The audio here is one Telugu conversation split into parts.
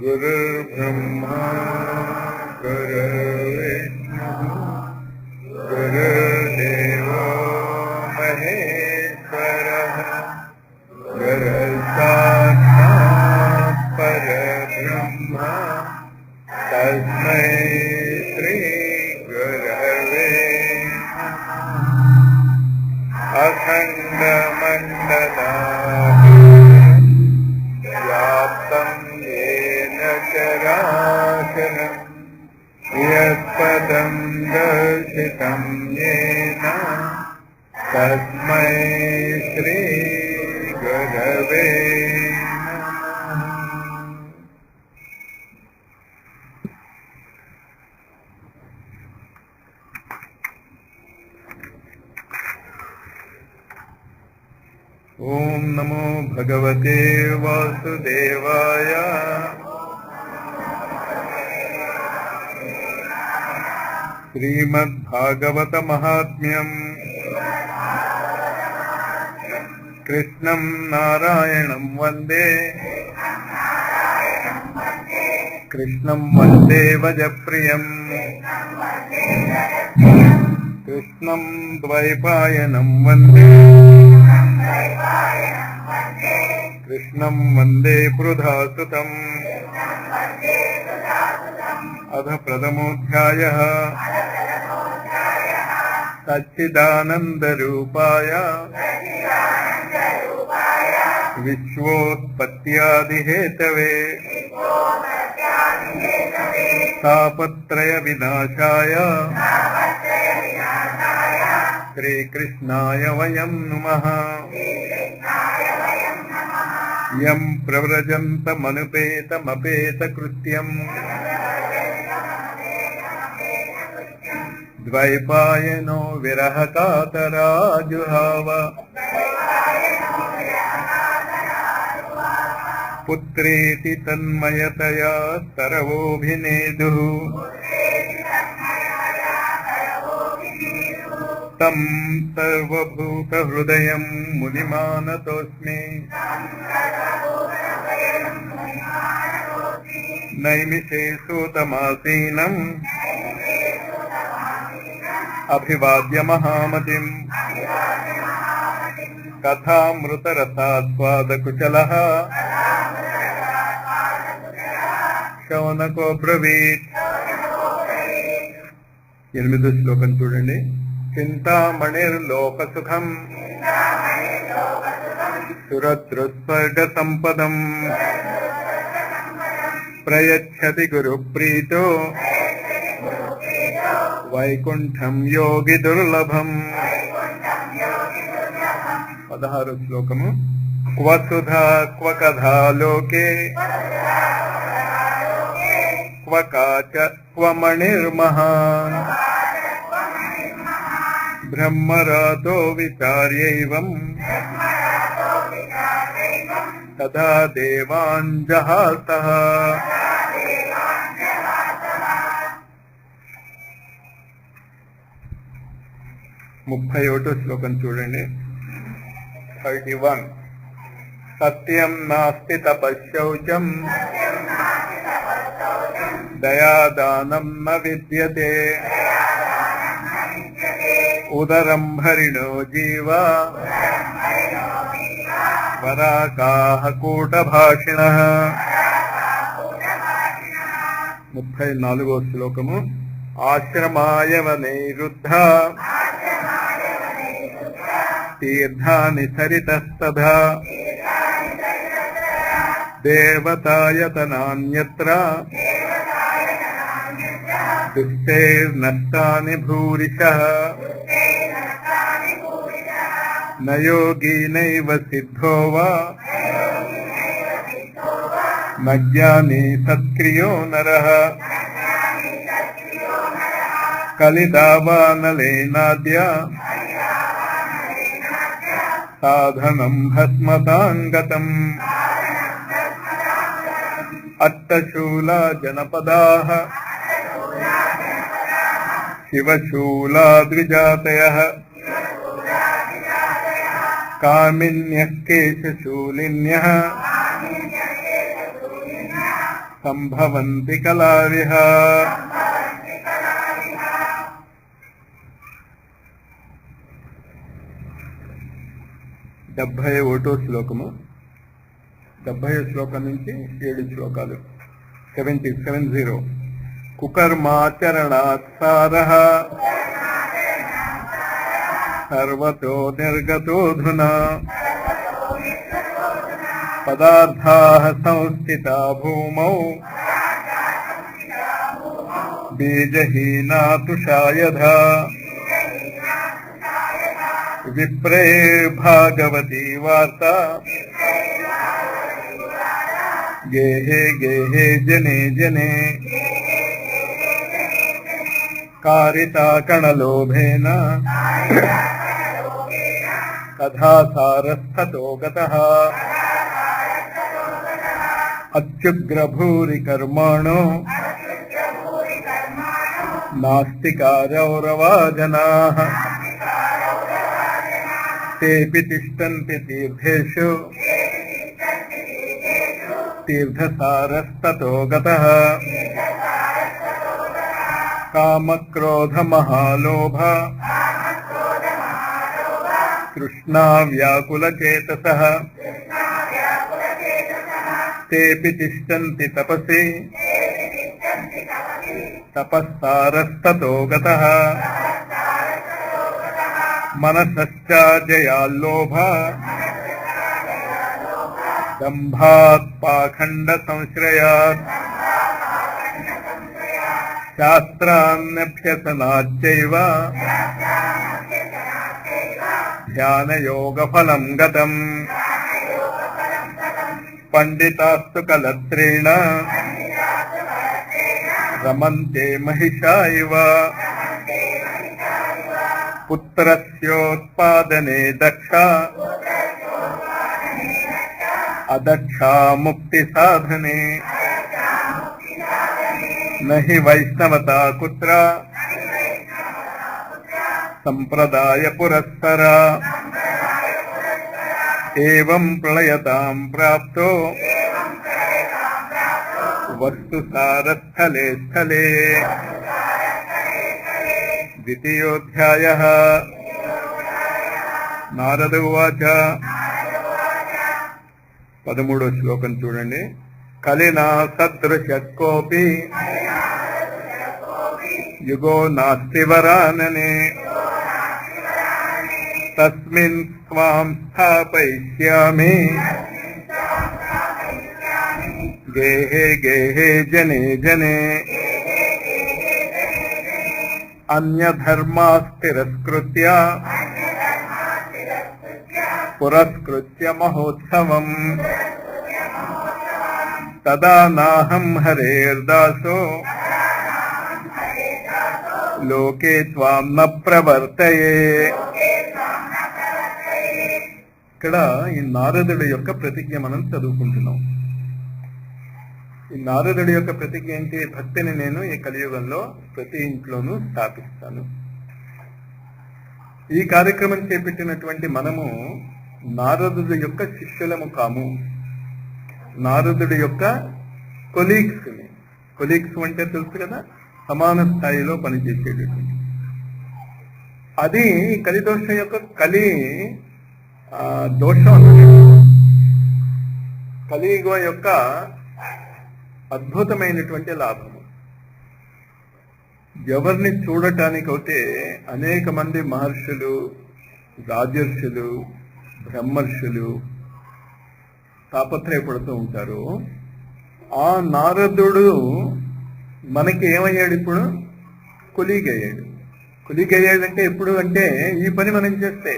गुरुर्ब्रह्मा गुरुर्विष्णुः गुरुर्देवो महेश्वरः गुरुसाक्षात् परब्रह्म तस्मै श्रीगुरवे नमः। अखण्डमण्डलाकारं व्याप्तं येन चराचरं यत्पदं दर्शितं येन तस्मै श्रीगुरवे नमः। ओम नमो भगवते वासुदेवाय। श्रीमद्भागवत महात्म्यम् कृष्णं नारायणं वन्दे कृष्णं वन्दे वजप्रियम् कृष्णं द्वैपायनं वन्दे कृष्णं वन्दे पृथासुतम्। अथ प्रथमोऽध्यायः। सच्चिदानन्दरूपाय विश्वोत्पत्त्यादिहेतवे तापत्रयविनाशाय श्रीकृष्णाय वयं नुमः। यं प्रव्रजन्तमनुपेतमपेतकृत्यम् द्वैपायनो विरहकातराजुहाव। पुत्रेति तन्मयतया सर्वोऽभिनेदुः तं सर्वभूतहृदयं मुनिमानतोऽस्मि। नैमिषे सूतमासीनम् अभिवाद्य महामतिम्। कथामृतरसास्वादकुशलः शौनको ब्रवीत्। 8వ శ్లోకం చూడండి. చింతామణిర్లోకసుఖం సురద్రుస్వర్గసంపదం ప్రయచ్చతి గురుప్రీతో వైకుంఠం యోగి దుర్లభం. 16వ శ్లోకము. క్వ సుధా క్వ కథా లోకే క్వ కాచ క్వ మణిర్మహాన్ బ్రహ్మరాతో విచార్యైవం తదా దేవాన్ జహాసః. ముప్పై ఒకటో శ్లోకం చూడండి. 31. సత్యం నాస్తి తపశ్శౌచం దయాదానం న విద్యతే ఉదరం హరిణో జీవా వరాకాః కూటభాషిణః. 34వ శ్లోకము. ఆశ్రమాయ వనైరుద్ధ తీర్థాని సరితస్తథా దేవతాయతనాన్యత్ర దుష్టైర్నష్టాని భూరిశః న యోగీనైవ సిద్ధో వా న జ్ఞానీ సత్క్రియో నరః కలిదావానలేనాద్య సాధనం భస్మతాంగతం అట్టశూలా జనపదాః శివశూలా ద్విజాతయః కామిన్యః కేశశూలిన్యః సంభవంతి కళావిహ. 71వ శ్లోకము. 70వ శ్లోకం నుంచి 7 శ్లోకాలు. 70. కుకర్మాచరణాత్ సారః సర్వతో నిర్గతోధునా పదార్థాః సంస్థితా భూమౌ బీజహీనా తుషాయధా విప్రేర్భాగవతీ వార్తా గేహే గేహే జనే జనే కారితా కణలోభేన కథాసారస్థతో గతః అత్యుగ్రభూరి కర్మాణో నాస్తికారౌరవా జనాః తేపి తిష్టంతి తీర్థేషు తీర్థసారస్తతో గతః కామక్రోధ మహాలోభ తృష్ణా వ్యాకులచేతసః తేపి తిష్టంతి తపసి తపస్సారస్తతో గతః మనసశ్చాజయాల్లోభ దంభాత్ పాఖండ సంశ్రయాత్ శాస్త్రాన్యభ్యసనాచ్చైవ ధ్యానయోగఫలం గతం పండితాస్తు కలత్రేణ రమంతే మహిషా ఇవ పుత్రస్యోత్పాదనే దక్ష అదక్షా ముక్తి సాధనే నహి వైష్ణవతా కుత్ర సంప్రదాయ పురస్సర ఏవం ప్రళయతాం ప్రాప్తో వస్తు సారస్థలే స్థలే. ద్వితీయోధ్యాయః. నారద ఉవాచ. 13వ శ్లోకం చూడండి. కలినా సదృశ కోపి యుగో నాస్తి వరాననే తస్మిన్ స్వాం స్థాపయిష్యామి గేహే గేహే జనే జనే అన్యధర్మాస్తిరస్కృత్య పురస్కృత్య మహోత్సవం తదా నాహం హరేర్దాసో లోకే త్వాం న ప్రవర్తయే. ఇక్కడ ఈ నారదుడి యొక్క ప్రతిజ్ఞ మనం చదువుకుంటున్నాం. ఈ నారదుడి యొక్క ప్రతిజ్ఞ ఏంటి? భక్తిని నేను ఈ కలియుగంలో ప్రతి ఇంట్లోనూ స్థాపిస్తాను. ఈ కార్యక్రమం చేపట్టినటువంటి మనము నారదుడి యొక్క శిష్యులము కాము, నారదుడి యొక్క కొలీగ్స్ అంటే తెలుసు కదా, సమాన స్థాయిలో పనిచేసేటటువంటి. అది కలిదోషం యొక్క దోషం అన్నమాట. కలియుగ యొక్క అద్భుతమైనటువంటి లాభము. ఎవరిని చూడటానికైతే అనేక మంది మహర్షులు, రాజర్షులు, బ్రహ్మర్షులు తాపత్రయపడుతూ ఉంటారు. ఆ నారదుడు మనకి ఏమయ్యాడు? ఇప్పుడు కొలీగ్ అయ్యాడు. కొలీగ్ అయ్యాడంటే ఎప్పుడు అంటే ఈ పని మనం చేస్తే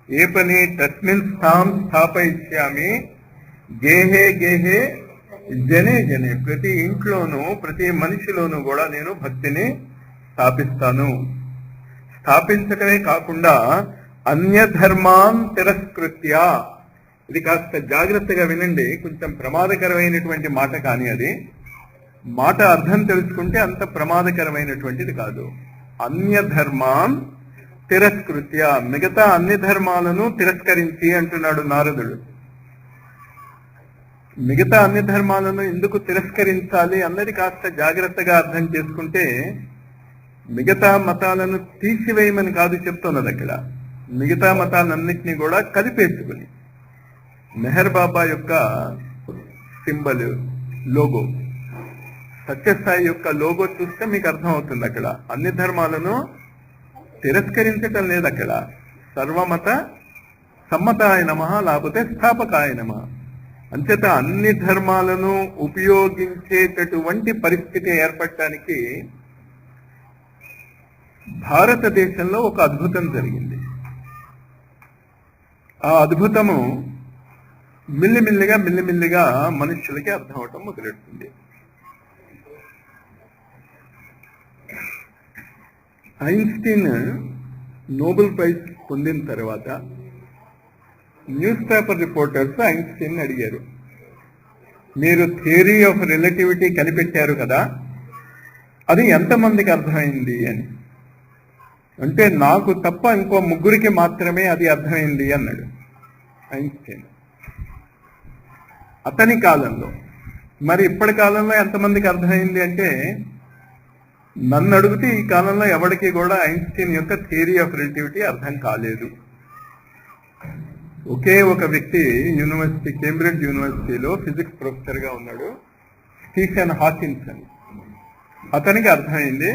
ఏ పని తస్మిన్ స్థాం స్థాపయిష్యామి గేహే గేహే జనే జనే, ప్రతి ఇంట్లోనూ ప్రతి మనిషిలోనూ కూడా నేను భక్తిని స్థాపిస్తాను. స్థాపించటమే కాకుండా అన్య ధర్మాన్ తిరస్కృత్య, ఇది కాస్త జాగ్రత్తగా వినండి, కొంచెం ప్రమాదకరమైనటువంటి మాట, కానీ అది మాట అర్థం తెలుసుకుంటే అంత ప్రమాదకరమైనటువంటిది కాదు. అన్య ధర్మాన్ తిరస్కృత్య, మిగతా అన్ని ధర్మాలను తిరస్కరించి అంటున్నాడు నారదుడు. మిగతా అన్ని ధర్మాలను ఎందుకు తిరస్కరించాలి అన్నది కాస్త జాగ్రత్తగా అర్థం చేసుకుంటే, మిగతా మతాలను తీసివేయమని కాదు చెప్తున్నది అక్కడ, మిగతా మతాలన్నింటినీ కూడా కలిపేసుకుని. మెహర్ బాబా యొక్క సింబల్ లోగో, సత్యసాయి యొక్క లోగో చూస్తే మీకు అర్థం అవుతుంది. అక్కడ అన్ని ధర్మాలను తిరస్కరించటం లేదు, అక్కడ సర్వమత సమ్మతాయ నమః లేకపోతే స్థాపకాయ నమః. అంచేత అన్ని ధర్మాలను ఉపయోగించేటటువంటి పరిస్థితి ఏర్పడటానికి భారతదేశంలో ఒక అద్భుతం జరిగింది. ఆ అద్భుతము మెల్లిమెల్లిగా మనుషులకి అర్థం అవటం మొదలెడుతుంది. ఐన్స్టీన్ నోబెల్ ప్రైజ్ పొందిన తర్వాత న్యూస్ పేపర్ రిపోర్టర్స్ ఐన్స్టీన్ అడిగారు, మీరు థియరీ ఆఫ్ రిలేటివిటీ కనిపెట్టారు కదా, అది ఎంతమందికి అర్థమైంది అని. అంటే నాకు తప్ప ఇంకో ముగ్గురికి మాత్రమే అది అర్థమైంది అన్నాడు ఐన్స్టీన్ అతని కాలంలో. మరి ఇప్పటి కాలంలో ఎంతమందికి అర్థమైంది అంటే, నన్ను అడిగితే ఈ కాలంలో ఎవరికి కూడా ఐన్స్టీన్ యొక్క థియరీ ఆఫ్ రిలేటివిటీ అర్థం కాలేదు. ఒకే ఒక వ్యక్తి యూనివర్సిటీ, కేంబ్రిడ్జ్ యూనివర్సిటీలో ఫిజిక్స్ ప్రొఫెసర్ గా ఉన్నాడు, స్టీఫెన్ హాకిన్స్ అని. అతనికి అర్థమైంది.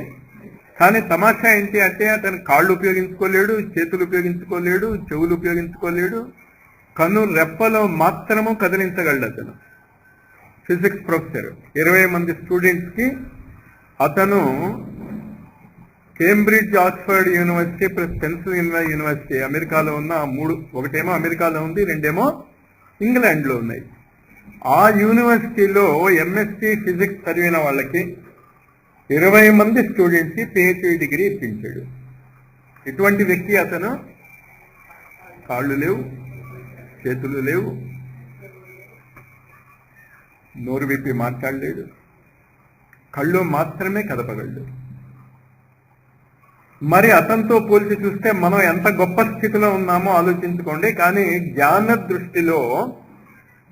కానీ తమాషా ఏంటి అంటే, అతను కాళ్ళు ఉపయోగించుకోలేడు, చేతులు ఉపయోగించుకోలేడు, చెవులు ఉపయోగించుకోలేడు, కన్ను రెప్పలో మాత్రము కదిలించగలడు అతను. ఫిజిక్స్ ప్రొఫెసర్, 20 మంది స్టూడెంట్స్ కి అతను Cambridge, Oxford university plus Pennsylvania university, అమెరికాలో ఉన్న 3, ఒకటేమో అమెరికాలో ఉంది, రెండేమో ఇంగ్లాండ్ లో ఉన్నాయి. ఆ యూనివర్సిటీలో ఎంఎస్సి ఫిజిక్స్ చదివిన వాళ్ళకి 20 మంది స్టూడెంట్స్ కి పిహెచ్డి డిగ్రీ ఇప్పించాడు. ఇటువంటి వ్యక్తి అతను. కాళ్ళు లేవు, చేతులు లేవు, నోరు విప్పి మాట్లాడలేడు, కళ్ళు మాత్రమే కదపగలడు. మరి అతనితో పోల్చి చూస్తే మనం ఎంత గొప్ప స్థితిలో ఉన్నామో ఆలోచించుకోండి. కానీ జ్ఞాన దృష్టిలో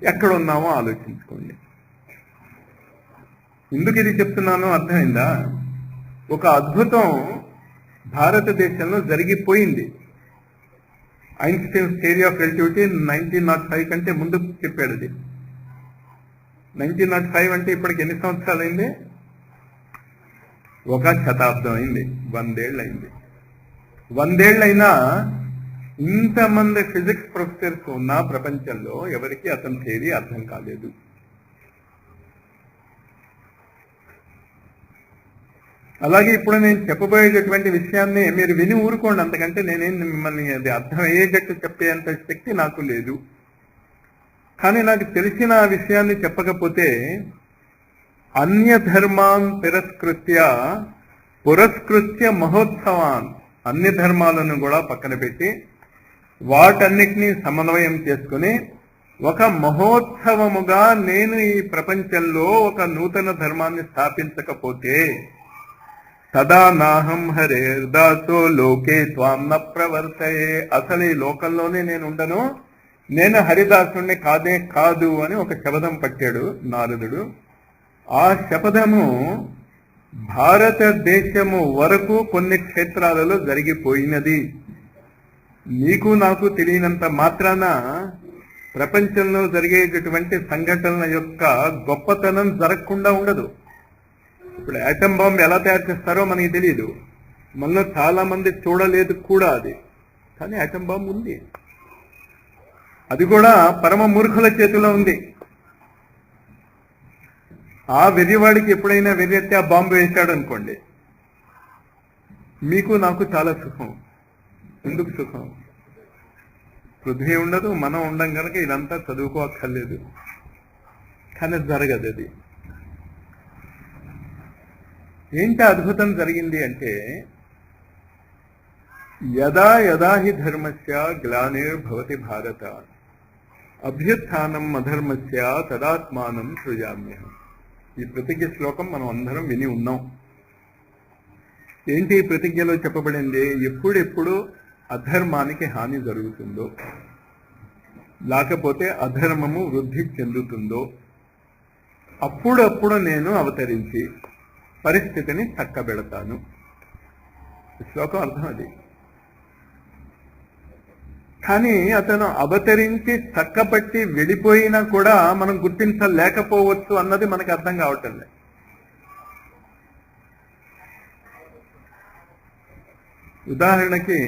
ఎక్కడున్నామో ఆలోచించుకోండి. ఎందుకు ఇది చెప్తున్నానో అర్థమైందా? ఒక అద్భుతం భారతదేశంలో జరిగిపోయింది. ఐన్స్టీన్ థియరీ ఆఫ్ రిలేటివిటీ 1905 కంటే ముందు చెప్పాడు. అది 1905 అంటే ఇప్పటికి ఎన్ని సంవత్సరాలు అయింది? ఒక శతాబ్దం అయింది, 100 ఏళ్ళు అయింది. 100 ఏళ్ళైనా ఇంతమంది ఫిజిక్స్ ప్రొఫెసర్స్ ఉన్న ప్రపంచంలో ఎవరికి అతని థియరీ అర్థం కాలేదు. అలాగే ఇప్పుడు నేను చెప్పబోయేటటువంటి విషయాన్ని మీరు విని ఊరుకోండి, అంతకంటే నేనేం మిమ్మల్ని అది అర్థం అయ్యేటట్టు చెప్పేంత శక్తి నాకు లేదు. కానీ నాకు తెలిసిన ఆ విషయాన్ని చెప్పకపోతే, అన్య ధర్మాన్ తిరస్కృత్య పురస్కృత్య మహోత్సవాన్, అన్ని ధర్మాలను కూడా పక్కన పెట్టి వాటన్నిటినీ సమన్వయం చేసుకుని ఒక మహోత్సవముగా నేను ఈ ప్రపంచంలో ఒక నూతన ధర్మాన్ని స్థాపించకపోతే తదా నాహం హరేర్దాసో లోకే త్వాం న ప్రవర్తయే, అసలు ఈ లోకంలోనే నేను ఉండను, నేను హరిదాసుని కాదే కాదు అని ఒక శపథం పట్టాడు నారదుడు. ఆ శపథము భారతదేశము వరకు కొన్ని క్షేత్రాలలో జరిగిపోయినది. నీకు నాకు తెలియనంత మాత్రాన ప్రపంచంలో జరిగేటటువంటి సంఘటనల యొక్క గొప్పతనం జరగకుండా ఉండదు. ఇప్పుడు యాటం బాంబ్ ఎలా తయారు చేస్తారో మనకి తెలియదు, మనలో చాలా మంది చూడలేదు కూడా అది. కానీ యాటం బాంబ్ ఉంది, అది కూడా పరమ మూర్ఖుల చేతిలో ఉంది. ఆ వెర్రివాడికి ఎప్పుడైనా వెర్రెత్తి ఆ బాంబు వేశాడు అనుకోండి, మీకు నాకు చాలా సుఖం. ఎందుకు సుఖం? పృథ్వీ ఉండదు, మనం ఉండం కనుక ఇదంతా చదువుకోక్కర్లేదు. కానీ జరగదు అది. ఏంటి అద్భుతం జరిగింది అంటే, యదా యదా హి ధర్మస్య గ్లానిర్భవతి భారత అభ్యుత్థానం అధర్మస్య తదాత్మానం సృజామ్యహం. ఈ ప్రతిజ్ఞ శ్లోకం మనం అందరం విని ఉన్నాం. ఏంటి ఈ ప్రతిజ్ఞలో చెప్పబడింది? ఎప్పుడెప్పుడు అధర్మానికి హాని జరుగుతుందో, లేకపోతే అధర్మము వృద్ధి చెందుతుందో, అప్పుడప్పుడు నేను అవతరించి పరిస్థితిని చక్కబెడతాను. శ్లోకం అర్థం అది. కానీ అతను అవతరించి చక్కబట్టి వెళ్ళిపోయినా కూడా మనం గుర్తించలేకపోవచ్చు అన్నది మనకు అర్థం కావటం లేదు. ఉదాహరణకి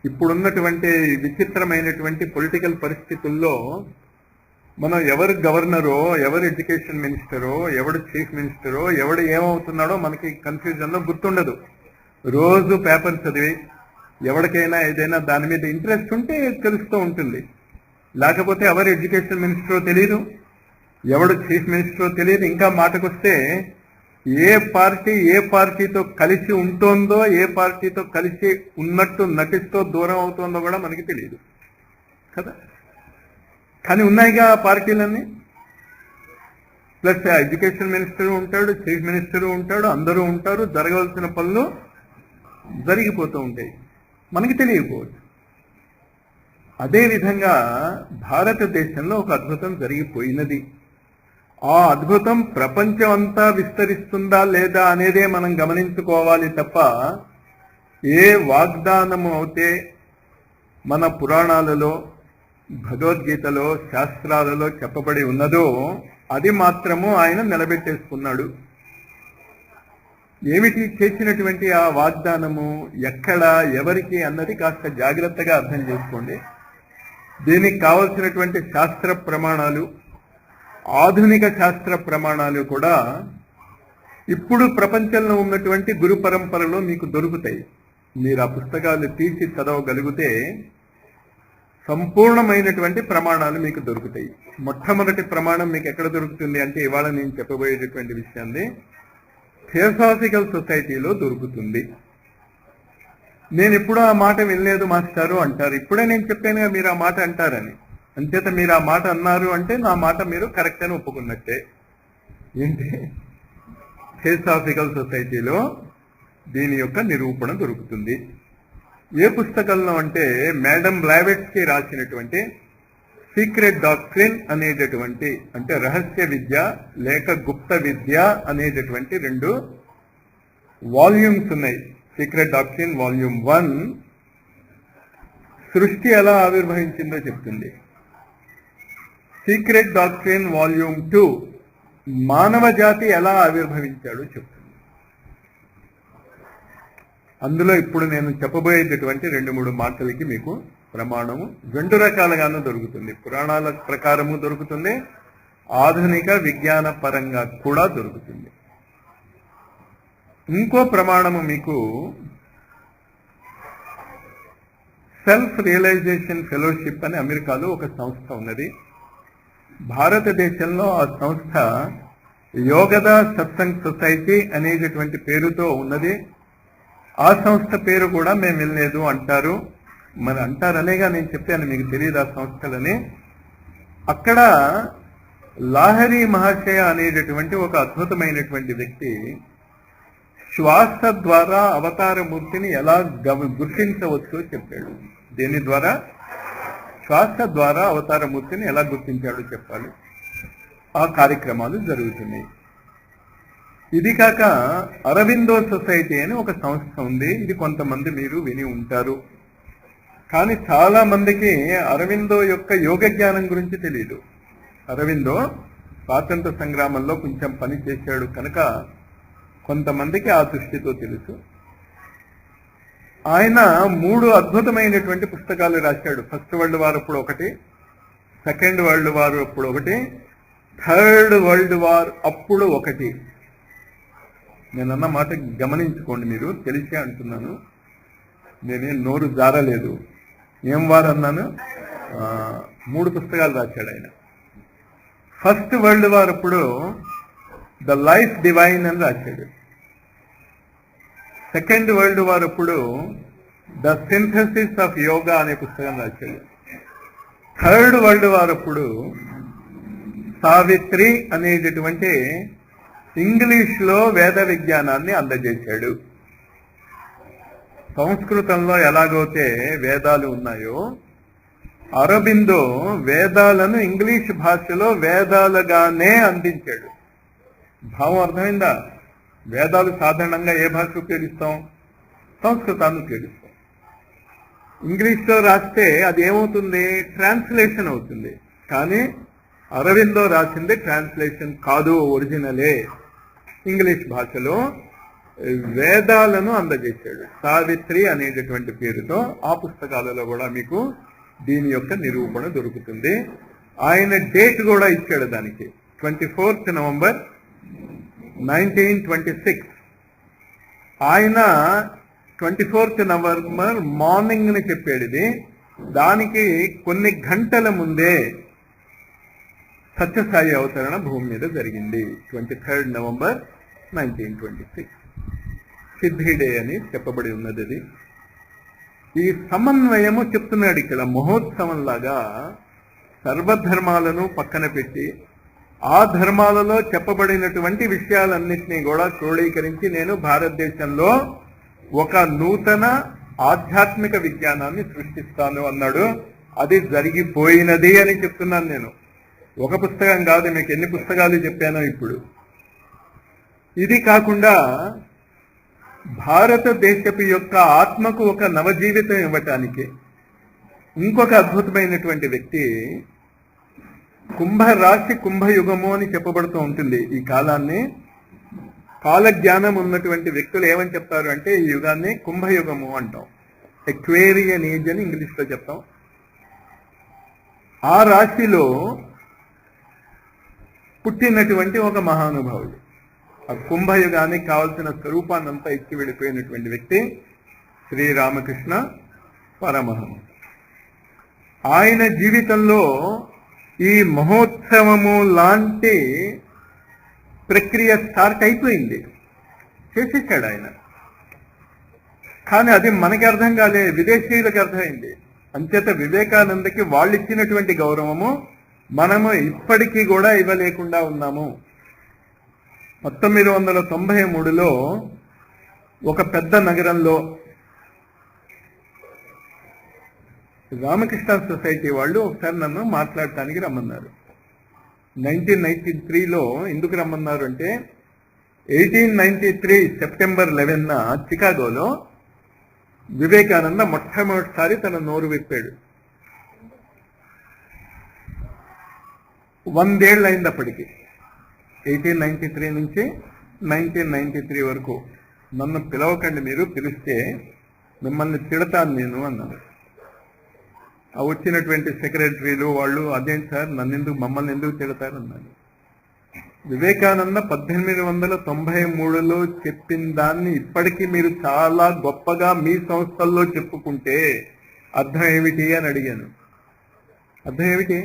ఇప్పుడున్నటువంటి విచిత్రమైనటువంటి పొలిటికల్ పరిస్థితుల్లో మనం ఎవరు గవర్నరో, ఎవరు ఎడ్యుకేషన్ మినిస్టరో, ఎవడు చీఫ్ మినిస్టరో, ఎవడు ఏమవుతున్నాడో మనకి కన్ఫ్యూజన్లో గుర్తుండదు. రోజు పేపర్ చదివి ఎవరికైనా ఏదైనా దాని మీద ఇంట్రెస్ట్ ఉంటే తెలుస్తూ ఉంటుంది. లేకపోతే ఎవరు ఎడ్యుకేషన్ మినిస్టరో తెలియదు, ఎవడు చీఫ్ మినిస్టరో తెలియదు. ఇంకా మాటకొస్తే ఏ పార్టీ ఏ పార్టీతో కలిసి ఉంటుందో, ఏ పార్టీతో కలిసి ఉన్నట్టు నటిస్తూ దూరం అవుతుందో కూడా మనకి తెలియదు కదా. కానీ ఉన్నాయిగా ఆ పార్టీలన్నీ. ప్లస్ ఎడ్యుకేషన్ మినిస్టర్ ఉంటాడు, చీఫ్ మినిస్టర్ ఉంటాడు, అందరూ ఉంటారు. జరగవలసిన పనులు జరిగిపోతూ ఉంటాయి, మనకి తెలియకపోవచ్చు. అదేవిధంగా భారతదేశంలో ఒక అద్భుతం జరిగిపోయినది. ఆ అద్భుతం ప్రపంచం అంతా విస్తరిస్తుందా లేదా అనేదే మనం గమనించుకోవాలి తప్ప, ఏ వాగ్దానము అయితే మన పురాణాలలో, భగవద్గీతలో, శాస్త్రాలలో చెప్పబడి ఉన్నదో అది మాత్రము ఆయన నిలబెట్టేసుకున్నాడు. ఏమిటి చేసినటువంటి ఆ వాగ్దానము, ఎక్కడ, ఎవరికి అన్నది కాస్త జాగ్రత్తగా అర్థం చేసుకోండి. దీనికి కావలసినటువంటి శాస్త్ర ప్రమాణాలు, ఆధునిక శాస్త్ర ప్రమాణాలు కూడా ఇప్పుడు ప్రపంచంలో ఉన్నటువంటి గురు పరంపరలో మీకు దొరుకుతాయి. మీరు ఆ పుస్తకాలు తీసి చదవగలిగితే సంపూర్ణమైనటువంటి ప్రమాణాలు మీకు దొరుకుతాయి. మొట్టమొదటి ప్రమాణం మీకు ఎక్కడ దొరుకుతుంది అంటే, ఇవాళ నేను చెప్పబోయేటటువంటి విషయాన్ని థియోసాఫికల్ సొసైటీలో దొరుకుతుంది. నేను ఎప్పుడూ ఆ మాట వినలేదు మాస్టారు అంటారు. ఇప్పుడే నేను చెప్పానుగా మీరు ఆ మాట అంటారని. అంచేత మీరు ఆ మాట అన్నారు అంటే నా మాట మీరు కరెక్ట్ అని ఒప్పుకున్నట్టే. ఏంటి? థియోసాఫికల్ సొసైటీలో దీని యొక్క నిరూపణ దొరుకుతుంది. ఏ పుస్తకంలో అంటే, మేడం బ్లావెట్స్కి రాసినటువంటి సీక్రెట్ డాక్ట్రిన్ అనేటటువంటి, అంటే రహస్య విద్య లేక గుప్త విద్య అనేటటువంటి 2 వాల్యూమ్స్ ఉన్నాయి. సీక్రెట్ డాక్ట్రిన్ వాల్యూమ్ 1 సృష్టి ఎలా ఆవిర్భవించిందో చెప్తుంది. సీక్రెట్ డాక్ట్రిన్ వాల్యూమ్ 2 మానవ జాతి ఎలా ఆవిర్భవించాడో చెప్తుంది. అందులో ఇప్పుడు నేను చెప్పబోయేటటువంటి 2-3 మాటలకి మీకు ప్రమాణము 2 రకాలుగానూ దొరుకుతుంది. పురాణాల ప్రకారము దొరుకుతుంది, ఆధునిక విజ్ఞాన పరంగా కూడా దొరుకుతుంది. ఇంకో ప్రమాణము మీకు సెల్ఫ్ రియలైజేషన్ ఫెలోషిప్ అని అమెరికాలో ఒక సంస్థ ఉన్నది. భారతదేశంలో ఆ సంస్థ యోగదా సత్సంగ్ సొసైటీ అనేటటువంటి పేరుతో ఉన్నది. ఆ సంస్థ పేరు కూడా మేము వినలేదు అంటారు. మరి అంటారనేగా నేను చెప్పాను, మీకు తెలియదు ఆ సంస్థలని. అక్కడ లాహరి మహాశయ అనేటటువంటి ఒక అద్భుతమైనటువంటి వ్యక్తి శ్వాస ద్వారా అవతారమూర్తిని ఎలా గుర్తించవచ్చో చెప్పాడు. దీని ద్వారా, శ్వాస ద్వారా అవతారమూర్తిని ఎలా గుర్తించాడో చెప్పాలి. ఆ కార్యక్రమాలు జరుగుతున్నాయి. ఇది కాక అరవిందో సొసైటీ అని ఒక సంస్థ ఉంది. ఇది కొంతమంది మీరు విని ఉంటారు. కానీ చాలా మందికి అరవిందో యొక్క యోగ జ్ఞానం గురించి తెలియదు. అరవిందో స్వాతంత్ర సంగ్రామంలో కొంచెం పని చేశాడు కనుక కొంతమందికి ఆ దృష్టితో తెలుసు. ఆయన 3 అద్భుతమైనటువంటి పుస్తకాలు రాశాడు. ఫస్ట్ వరల్డ్ వార్ అప్పుడు ఒకటి, సెకండ్ వరల్డ్ వార్ అప్పుడు ఒకటి, థర్డ్ వరల్డ్ వార్ అప్పుడు ఒకటి. నేనన్న మాట గమనించుకోండి, మీరు తెలిసే అంటున్నాను, నేనేం నోరు జారలేదు. ఏం వారు అన్నాను? 3 పుస్తకాలు రాశాడు ఆయన. ఫస్ట్ వరల్డ్ వార్ అప్పుడు ద లైఫ్ డివైన్ అని రాశాడు. సెకండ్ వరల్డ్ వార్ అప్పుడు ద సింథసిస్ ఆఫ్ యోగా అనే పుస్తకం రాశాడు. థర్డ్ వరల్డ్ వార్ అప్పుడు సావిత్రి అనేటటువంటి ఇంగ్లీష్లో వేద విజ్ఞానాన్ని అందజేశాడు. సంస్కృతంలో ఎలాగైతే వేదాలు ఉన్నాయో, అరబిందో వేదాలను ఇంగ్లీష్ భాషలో వేదాలుగానే అందించాడు. భావం అర్థమైందా? వేదాలు సాధారణంగా ఏ భాష ఉపయోగిస్తాం? సంస్కృతాన్ని ఉపయోగిస్తాం. ఇంగ్లీష్లో రాస్తే అది ఏమవుతుంది? ట్రాన్స్లేషన్ అవుతుంది. కానీ అరవిందో రాసింది ట్రాన్స్లేషన్ కాదు, ఒరిజినలే. ఇంగ్లీష్ భాషలో వేదాలను అందజేశాడు. సావిత్రి అనేటటువంటి పేరుతో ఆ పుస్తకాలలో కూడా మీకు దీని యొక్క నిరూపణ దొరుకుతుంది. ఆయన డేట్ కూడా ఇచ్చాడు దానికి, 24th November 1926. ఆయన 24th November మార్నింగ్ ని చెప్పాడు ఇది. దానికి కొన్ని గంటల ముందే సత్యసాయి అవతరణ భూమి మీద జరిగింది. 23rd November 1926 సిద్ధి డే అని చెప్పబడి ఉన్నది. అది ఈ సమన్వయము చెప్తున్నాడు ఇక్కడ. మహోత్సవంలాగా సర్వధర్మాలను పక్కన పెట్టి ఆ ధర్మాలలో చెప్పబడినటువంటి విషయాలన్నింటినీ కూడా క్రోడీకరించి నేను భారతదేశంలో ఒక నూతన ఆధ్యాత్మిక విజ్ఞానాన్ని సృష్టిస్తాను అన్నాడు. అది జరిగిపోయినది అని చెప్తున్నాను నేను. ఒక పుస్తకం కాదు, మీకు ఎన్ని పుస్తకాలు చెప్పానో ఇప్పుడు. ఇది కాకుండా భారతదేశపు యొక్క ఆత్మకు ఒక నవజీవితం ఇవ్వటానికి ఇంకొక అద్భుతమైనటువంటి వ్యక్తి, కుంభరాశి కుంభయుగము అని చెప్పబడుతూ ఉంటుంది. ఈ కాలాన్ని కాలజ్ఞానం ఉన్నటువంటి వ్యక్తులు ఏమని చెప్తారు అంటే ఈ యుగాన్ని కుంభయుగము అంటాం. ఎక్వేరియన్ ఏజ్ అని ఇంగ్లీష్లో చెప్తాం. ఆ రాశిలో పుట్టినటువంటి ఒక మహానుభావుడు, ఆ కుంభయుగానికి కావలసిన స్వరూపాన్నంతా ఇచ్చి వెళ్ళిపోయినటువంటి వ్యక్తి శ్రీరామకృష్ణ పరమహంస. ఆయన జీవితంలో ఈ మహోత్సవము లాంటి ప్రక్రియ స్టార్ట్ అయిపోయింది, చేసేసాడు ఆయన. కానీ అది మనకి అర్థం కాలే, విదేశీయులకు అర్థమైంది. అంచేత వివేకానందకి వాళ్ళు ఇచ్చినటువంటి గౌరవము మనము ఇప్పటికీ కూడా ఇవ్వలేకుండా ఉన్నాము. 1993లో ఒక పెద్ద నగరంలో రామకృష్ణ సొసైటీ వాళ్ళు ఒకసారి నన్ను మాట్లాడటానికి రమ్మన్నారు. 1993లో ఎందుకు రమ్మన్నారు అంటే 1893 September 11న చికాగోలో వివేకానంద మొట్టమొదటిసారి తన నోరు విప్పాడు. 100 ఏళ్ళు అయింది అప్పటికి. 1893 నుంచి 1993 వరకు. నన్ను పిలవకండి, మీరు పిలిస్తే మిమ్మల్ని తిడతాను నేను అన్నాను. ఆ వచ్చినటువంటి సెక్రటరీలు వాళ్ళు, అదేంటి సార్ మమ్మల్ని ఎందుకు తిడతారు అన్నాను. వివేకానంద 1893లో చెప్పిన దాన్ని ఇప్పటికీ మీరు చాలా గొప్పగా మీ సంస్థల్లో చెప్పుకుంటే అర్థం ఏమిటి అని అడిగాను. అర్థం ఏమిటి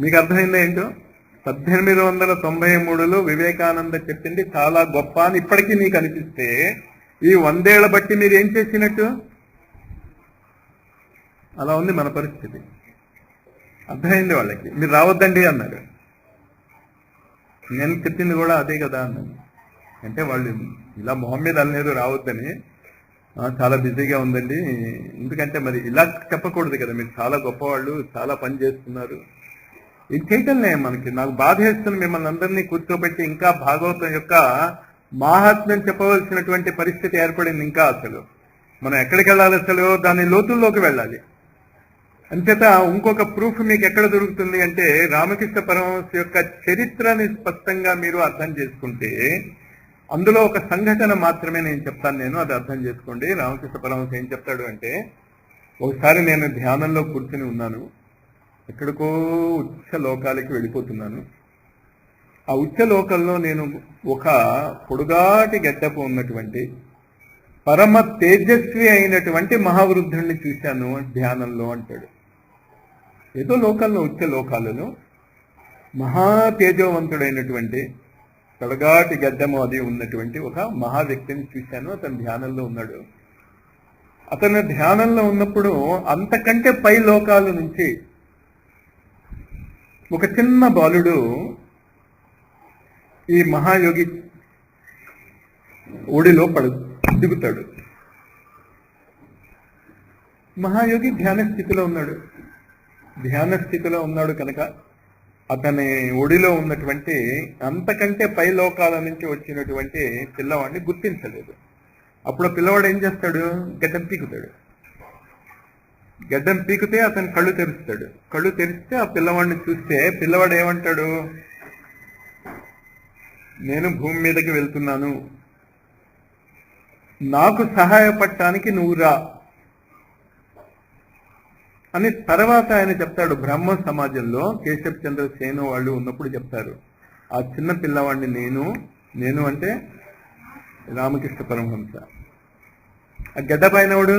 మీకు అర్థమైందా ఏంటో? 1893లో వివేకానంద చెప్పింది చాలా గొప్ప అని ఇప్పటికీ మీకు అనిపిస్తే ఈ 100 ఏళ్ల బట్టి మీరు ఏం చేసినట్టు? అలా ఉంది మన పరిస్థితి. అర్థమైంది వాళ్ళకి. మీరు రావద్దండి అన్నారు. నేను చెప్పింది కూడా అదే కదా అన్నాను. అంటే వాళ్ళు ఇలా మొహం మీద అనలేదు రావద్దని, చాలా బిజీగా ఉందండి. ఎందుకంటే మరి ఇలా చెప్పకూడదు కదా, మీరు చాలా గొప్పవాళ్ళు, చాలా పని చేస్తున్నారు. ఇది చేయటంలే మనకి. నాకు బాధ వేస్తుంది మిమ్మల్ని అందరినీ కూర్చోబెట్టి ఇంకా భాగవతం యొక్క మాహాత్మ్యం చెప్పవలసినటువంటి పరిస్థితి ఏర్పడింది. ఇంకా అసలు మనం ఎక్కడికి వెళ్ళాలి? అసలు దాని లోతుల్లోకి వెళ్ళాలి. అంచేత ఇంకొక ప్రూఫ్ మీకు ఎక్కడ దొరుకుతుంది అంటే రామకృష్ణ పరమహంస యొక్క చరిత్రని స్పష్టంగా మీరు అర్థం చేసుకుంటే అందులో ఒక సంఘటన మాత్రమే నేను చెప్తాను, నేను అది అర్థం చేసుకోండి. రామకృష్ణ పరమహంస ఏం చెప్తాడు అంటే, ఒకసారి నేను ధ్యానంలో కూర్చుని ఉన్నాను, ఎక్కడికో ఉచ్చ లోకాలకి వెళ్ళిపోతున్నాను. ఆ ఉచ్చలోకంలో నేను ఒక పొడుగాటి గడ్డపు ఉన్నటువంటి పరమ తేజస్వి అయినటువంటి మహావృద్ధుణ్ణి చూశాను ధ్యానంలో అంటాడు. ఏదో లోకంలో ఉచ్చ లోకాలలో మహా తేజోవంతుడైనటువంటి పొడుగాటి గడ్డము అది ఉన్నటువంటి ఒక మహా వ్యక్తిని చూశాను. అతను ధ్యానంలో ఉన్నాడు. అతను ధ్యానంలో ఉన్నప్పుడు అంతకంటే పై లోకాల నుంచి ఒక చిన్న బాలుడు ఈ మహాయోగి ఒడిలో దిగుతాడు. మహాయోగి ధ్యాన స్థితిలో ఉన్నాడు. ధ్యాన స్థితిలో ఉన్నాడు కనుక అతని ఒడిలో ఉన్నటువంటి అంతకంటే పై లోకాల నుంచి వచ్చినటువంటి పిల్లవాడిని గుర్తించలేదు. అప్పుడు పిల్లవాడు ఏం చేస్తాడు? గడ్డం పీకుతాడు. గడ్డం పీకితే అతను కళ్ళు తెరుస్తాడు. కళ్ళు తెరిస్తే ఆ పిల్లవాడిని చూస్తే పిల్లవాడు ఏమంటాడు? నేను భూమి మీదకి వెళ్తున్నాను, నాకు సహాయపడటానికి నువ్వు రా అని తర్వాత ఆయన చెప్తాడు. బ్రహ్మ సమాజంలో కేశవ్ చంద్ర సేను వాళ్ళు ఉన్నప్పుడు చెప్తారు, ఆ చిన్న పిల్లవాడిని నేను అంటే రామకృష్ణ పరమహంస, ఆ గడ్డ పైనవాడు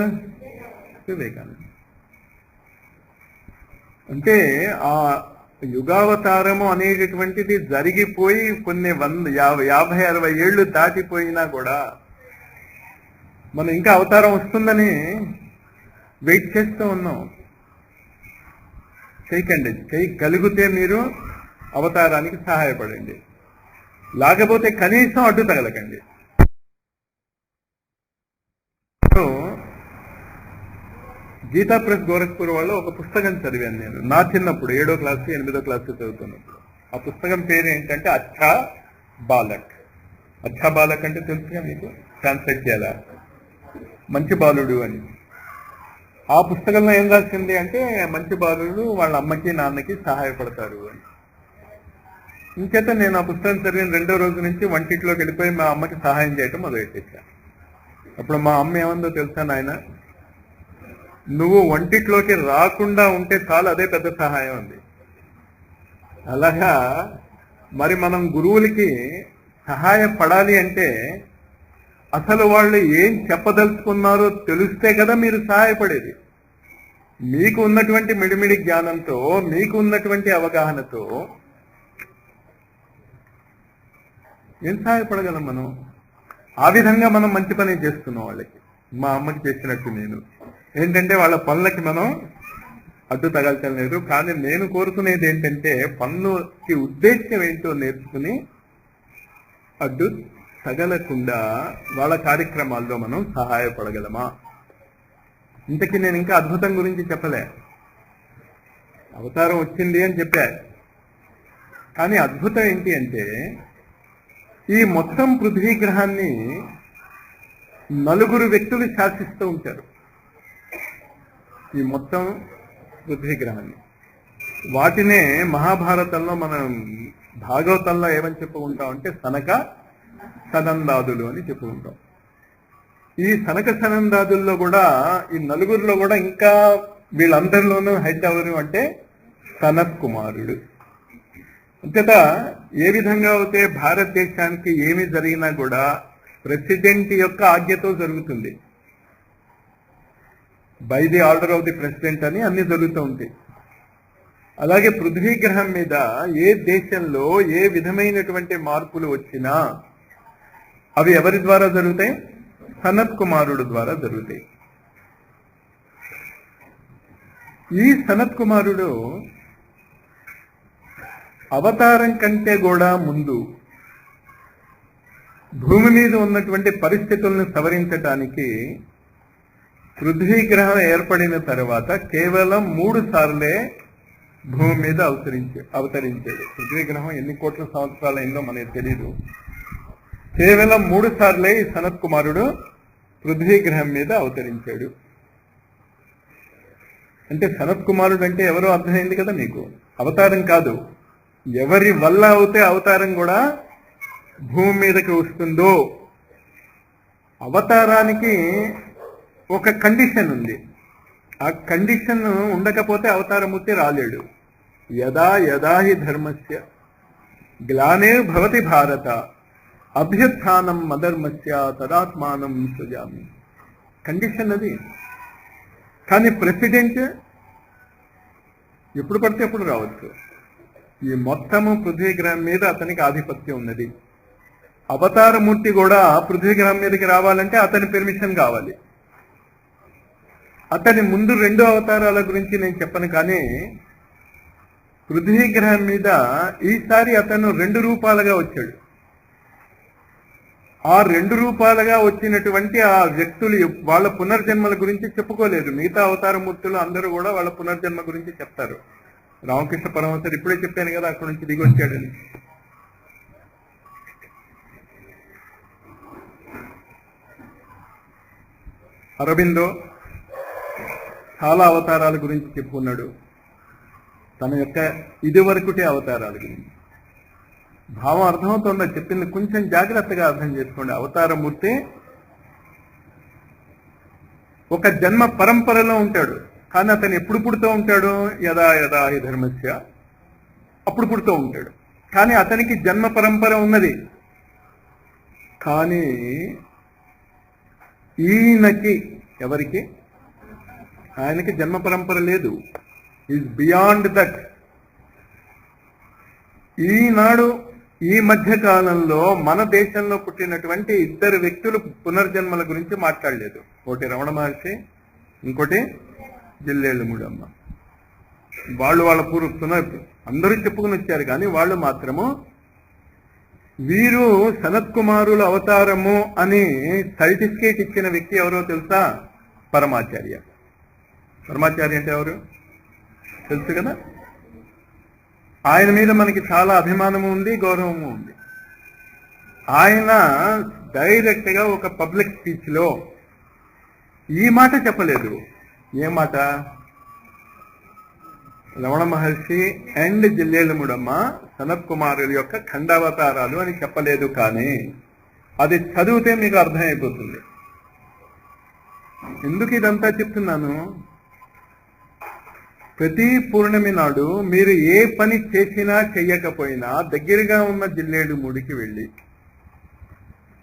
వివేకానంద. అంటే ఆ యుగావతారము అనేటటువంటిది జరిగిపోయి కొన్ని 50-60 ఏళ్ళు దాటిపోయినా కూడా మనం ఇంకా అవతారం వస్తుందని వెయిట్ చేస్తూ ఉన్నాం. చేయగలిగితే మీరు అవతారానికి సహాయపడండి, లేకపోతే కనీసం అడ్డు తగలకండి. గీతా ప్రెస్ గోరఖ్పూర్ వాళ్ళు ఒక పుస్తకం చదివాను నేను నా చిన్నప్పుడు 7వ క్లాసు 8వ క్లాసు చదువుతున్నప్పుడు. ఆ పుస్తకం పేరు ఏంటంటే అచ్చా బాలక్. అచ్చా బాలక్ అంటే తెలుసుగా మీకు, ట్రాన్స్లేట్ చేయాలా, మంచి బాలుడు అని. ఆ పుస్తకంలో ఏం రాసింది అంటే మంచి బాలుడు వాళ్ళ అమ్మకి నాన్నకి సహాయపడతారు అని. ఇంకేత నేను ఆ పుస్తకం చదివిన 2వ రోజు నుంచి వంటింట్లోకి వెళ్ళిపోయి మా అమ్మకి సహాయం చేయటం మొదలెట్టేశాను. అప్పుడు మా అమ్మ ఏమందో తెలుసా, నాయన నువ్వు వంటిట్లోకి రాకుండా ఉంటే చాలు, అదే పెద్ద సహాయం ఉంది. అలాగా మరి మనం గురువులకి సహాయపడాలి అంటే అసలు వాళ్ళు ఏం చెప్పదలుచుకున్నారో తెలిస్తే కదా మీరు సహాయపడేది. మీకు ఉన్నటువంటి మిడిమిడి జ్ఞానంతో, మీకు ఉన్నటువంటి అవగాహనతో ఏం సహాయపడగలం మనం? ఆ విధంగా మనం మంచి పని చేస్తున్నాం వాళ్ళకి. మా అమ్మకి చేసినట్టు నేను ఏంటంటే వాళ్ళ పనులకి మనం అడ్డు తగల్చడం లేదు. కానీ నేను కోరుకునేది ఏంటంటే పనులకి ఉద్దేశం ఏంటో నేర్చుకుని అడ్డు తగలకుండా వాళ్ళ కార్యక్రమాల్లో మనం సహాయపడగలమా? ఇంతకీ నేను ఇంకా అద్భుతం గురించి చెప్పలే. అవతారం వచ్చింది అని చెప్పా, కానీ అద్భుతం ఏంటి అంటే ఈ మొత్తం పృథ్వీ గ్రహాన్ని 4 వ్యక్తులు శాసిస్తూ ఉంటారు. ఈ మొత్తం పృథ్వీ గ్రహాన్ని, వాటినే మహాభారతంలో మనం భాగవతంలో ఏమని చెప్పుకుంటాం అంటే సనక సనందాదులు అని చెప్పుకుంటాం. ఈ సనక సనందాదుల్లో కూడా ఈ 4 కూడా ఇంకా వీళ్ళందరిలోనూ హెడ్ ఎవరు అంటే సనత్ కుమారుడు. అంతేత ఏ విధంగా అయితే భారతదేశానికి ఏమి జరిగినా కూడా ప్రెసిడెంట్ యొక్క ఆజ్ఞతో జరుగుతుంది. By the order of the president అని అన్ని జరుగుతూ ఉంటాయి. అలాగే పృథ్వీ గ్రహం మీద ఏ దేశంలో ఏ విధమైనటువంటి మార్పులు వచ్చినా అవి ఎవరి ద్వారా జరుగుతాయి? సనత్ కుమారుడు ద్వారా జరుగుతాయి. ఈ సనత్ కుమారుడు అవతారం కంటే కూడా ముందు భూమి మీద ఉన్నటువంటి పరిస్థితులను సవరించడానికి పృథ్వీ గ్రహం ఏర్పడిన తర్వాత కేవలం 3 సార్లే భూమి మీద అవతరించాడు. పృథ్వీ గ్రహం ఎన్ని కోట్ల సంవత్సరాలైందో మనకు తెలీదు. కేవలం 3 సార్లే ఈ సనత్ కుమారుడు పృథ్వీ గ్రహం మీద అవతరించాడు. అంటే సనత్ కుమారుడు అంటే ఎవరో అర్థమైంది కదా మీకు. అవతారం కాదు, ఎవరి వల్ల అవుతే అవతారం కూడా భూమి మీదకి వస్తుందో అవతారానికి ఒక కండిషన్ ఉంది. ఆ కండిషన్ ఉండకపోతే అవతారమూర్తి రాలేడు. యదా యదా హి ధర్మస్య గ్లానే భవతి భారత అభ్యుత్థానం అధర్మస్య తదాత్మానం సృజామి. కండిషన్ అది. కానీ ప్రెసిడెంట్ ఎప్పుడు పడితే ఎప్పుడు రావచ్చు. ఈ మొత్తము పృథ్వీగ్రహం మీద అతనికి ఆధిపత్యం ఉన్నది. అవతారమూర్తి కూడా పృథ్వీగ్రహం మీదకి రావాలంటే అతని పెర్మిషన్ కావాలి. అతని ముందు 2 అవతారాల గురించి నేను చెప్పను, కానీ పృథ్వీగ్రహం మీద ఈసారి అతను 2 రూపాలుగా వచ్చాడు. ఆ 2 రూపాలుగా వచ్చినటువంటి ఆ వ్యక్తులు వాళ్ళ పునర్జన్మల గురించి చెప్పుకోలేదు. మిగతా అవతారమూర్తులు అందరూ కూడా వాళ్ళ పునర్జన్మ గురించి చెప్తారు. రామకృష్ణ పరమహంసరు ఇప్పుడే చెప్పాను కదా అక్కడి నుంచి దిగి వచ్చాడని. అరబిందో చాలా అవతారాల గురించి చెప్పుకున్నాడు, తన యొక్క ఇదివరకుటే అవతారాల గురించి. భావం అర్థమవుతుందా? చెప్పింది కొంచెం జాగ్రత్తగా అర్థం చేసుకోండి. అవతారమూర్తి ఒక జన్మ పరంపరలో ఉంటాడు, కానీ అతను ఎప్పుడు పుడుతూ ఉంటాడు? యదా యదా హి ధర్మస్య, అప్పుడు పుడుతూ ఉంటాడు. కానీ అతనికి జన్మ పరంపర ఉన్నది. కానీ ఈయనకి, ఎవరికి? ఆయనకి జన్మ పరంపర లేదు. Is beyond that. ఈనాడు ఈ మధ్య కాలంలో మన దేశంలో పుట్టినటువంటి 2 వ్యక్తులు పునర్జన్మల గురించి మాట్లాడలేదు. ఒకటి రమణ మహర్షి, ఇంకోటి జిల్లేళ్ళు మూడమ్మ. వాళ్ళు వాళ్ళ అందరూ చెప్పుకుని వచ్చారు, కానీ వాళ్ళు మాత్రము వీరు సనత్ కుమారుల అవతారము అని సర్టిఫికేట్ ఇచ్చిన వ్యక్తి ఎవరో తెలుసా? పరమాచార్య. పరమాచార్య అంటే ఎవరు తెలుసు కదా. ఆయన మీద మనకి చాలా అభిమానము ఉంది, గౌరవము ఉంది. ఆయన డైరెక్ట్ గా ఒక పబ్లిక్ స్పీచ్ లో ఈ మాట చెప్పలేదు. ఏ మాట? రమణ మహర్షి అండ్ జిల్లేళ్ళముడమ్మ సనత్ కుమారుల యొక్క ఖండావతారాలు అని చెప్పలేదు. కానీ అది చదివితే మీకు అర్థమైపోతుంది. ఎందుకు ఇదంతా చెప్తున్నాను? ప్రతి పూర్ణమి నాడు మీరు ఏ పని చేసినా చెయ్యకపోయినా దగ్గరగా ఉన్న జిల్లేడుమూడికి వెళ్ళి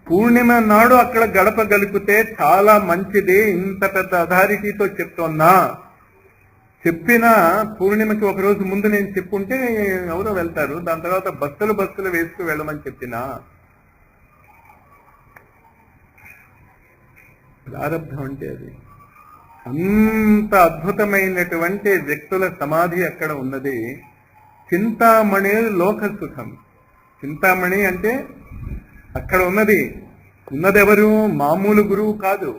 పూర్ణిమ నాడు అక్కడ గడప గలిపితే చాలా మంచిది. ఇంత పెద్ద అథారిటీతో చెప్తున్నా, చెప్పిన పూర్ణిమకి ఒక రోజు ముందు నేను చెప్పుంటే ఎవరో వెళ్తారు. దాని తర్వాత బస్సులు వేసుకు వెళ్ళమని చెప్పినా ప్రారంభం అంటే అది. అంత అద్భుతమైనటువంటి వ్యక్తుల సమాధి అక్కడ ఉన్నది. చింతామణి లోక సుఖం. చింతామణి అంటే అక్కడ ఉన్నదెవరు? మామూలు గురువు కాదు.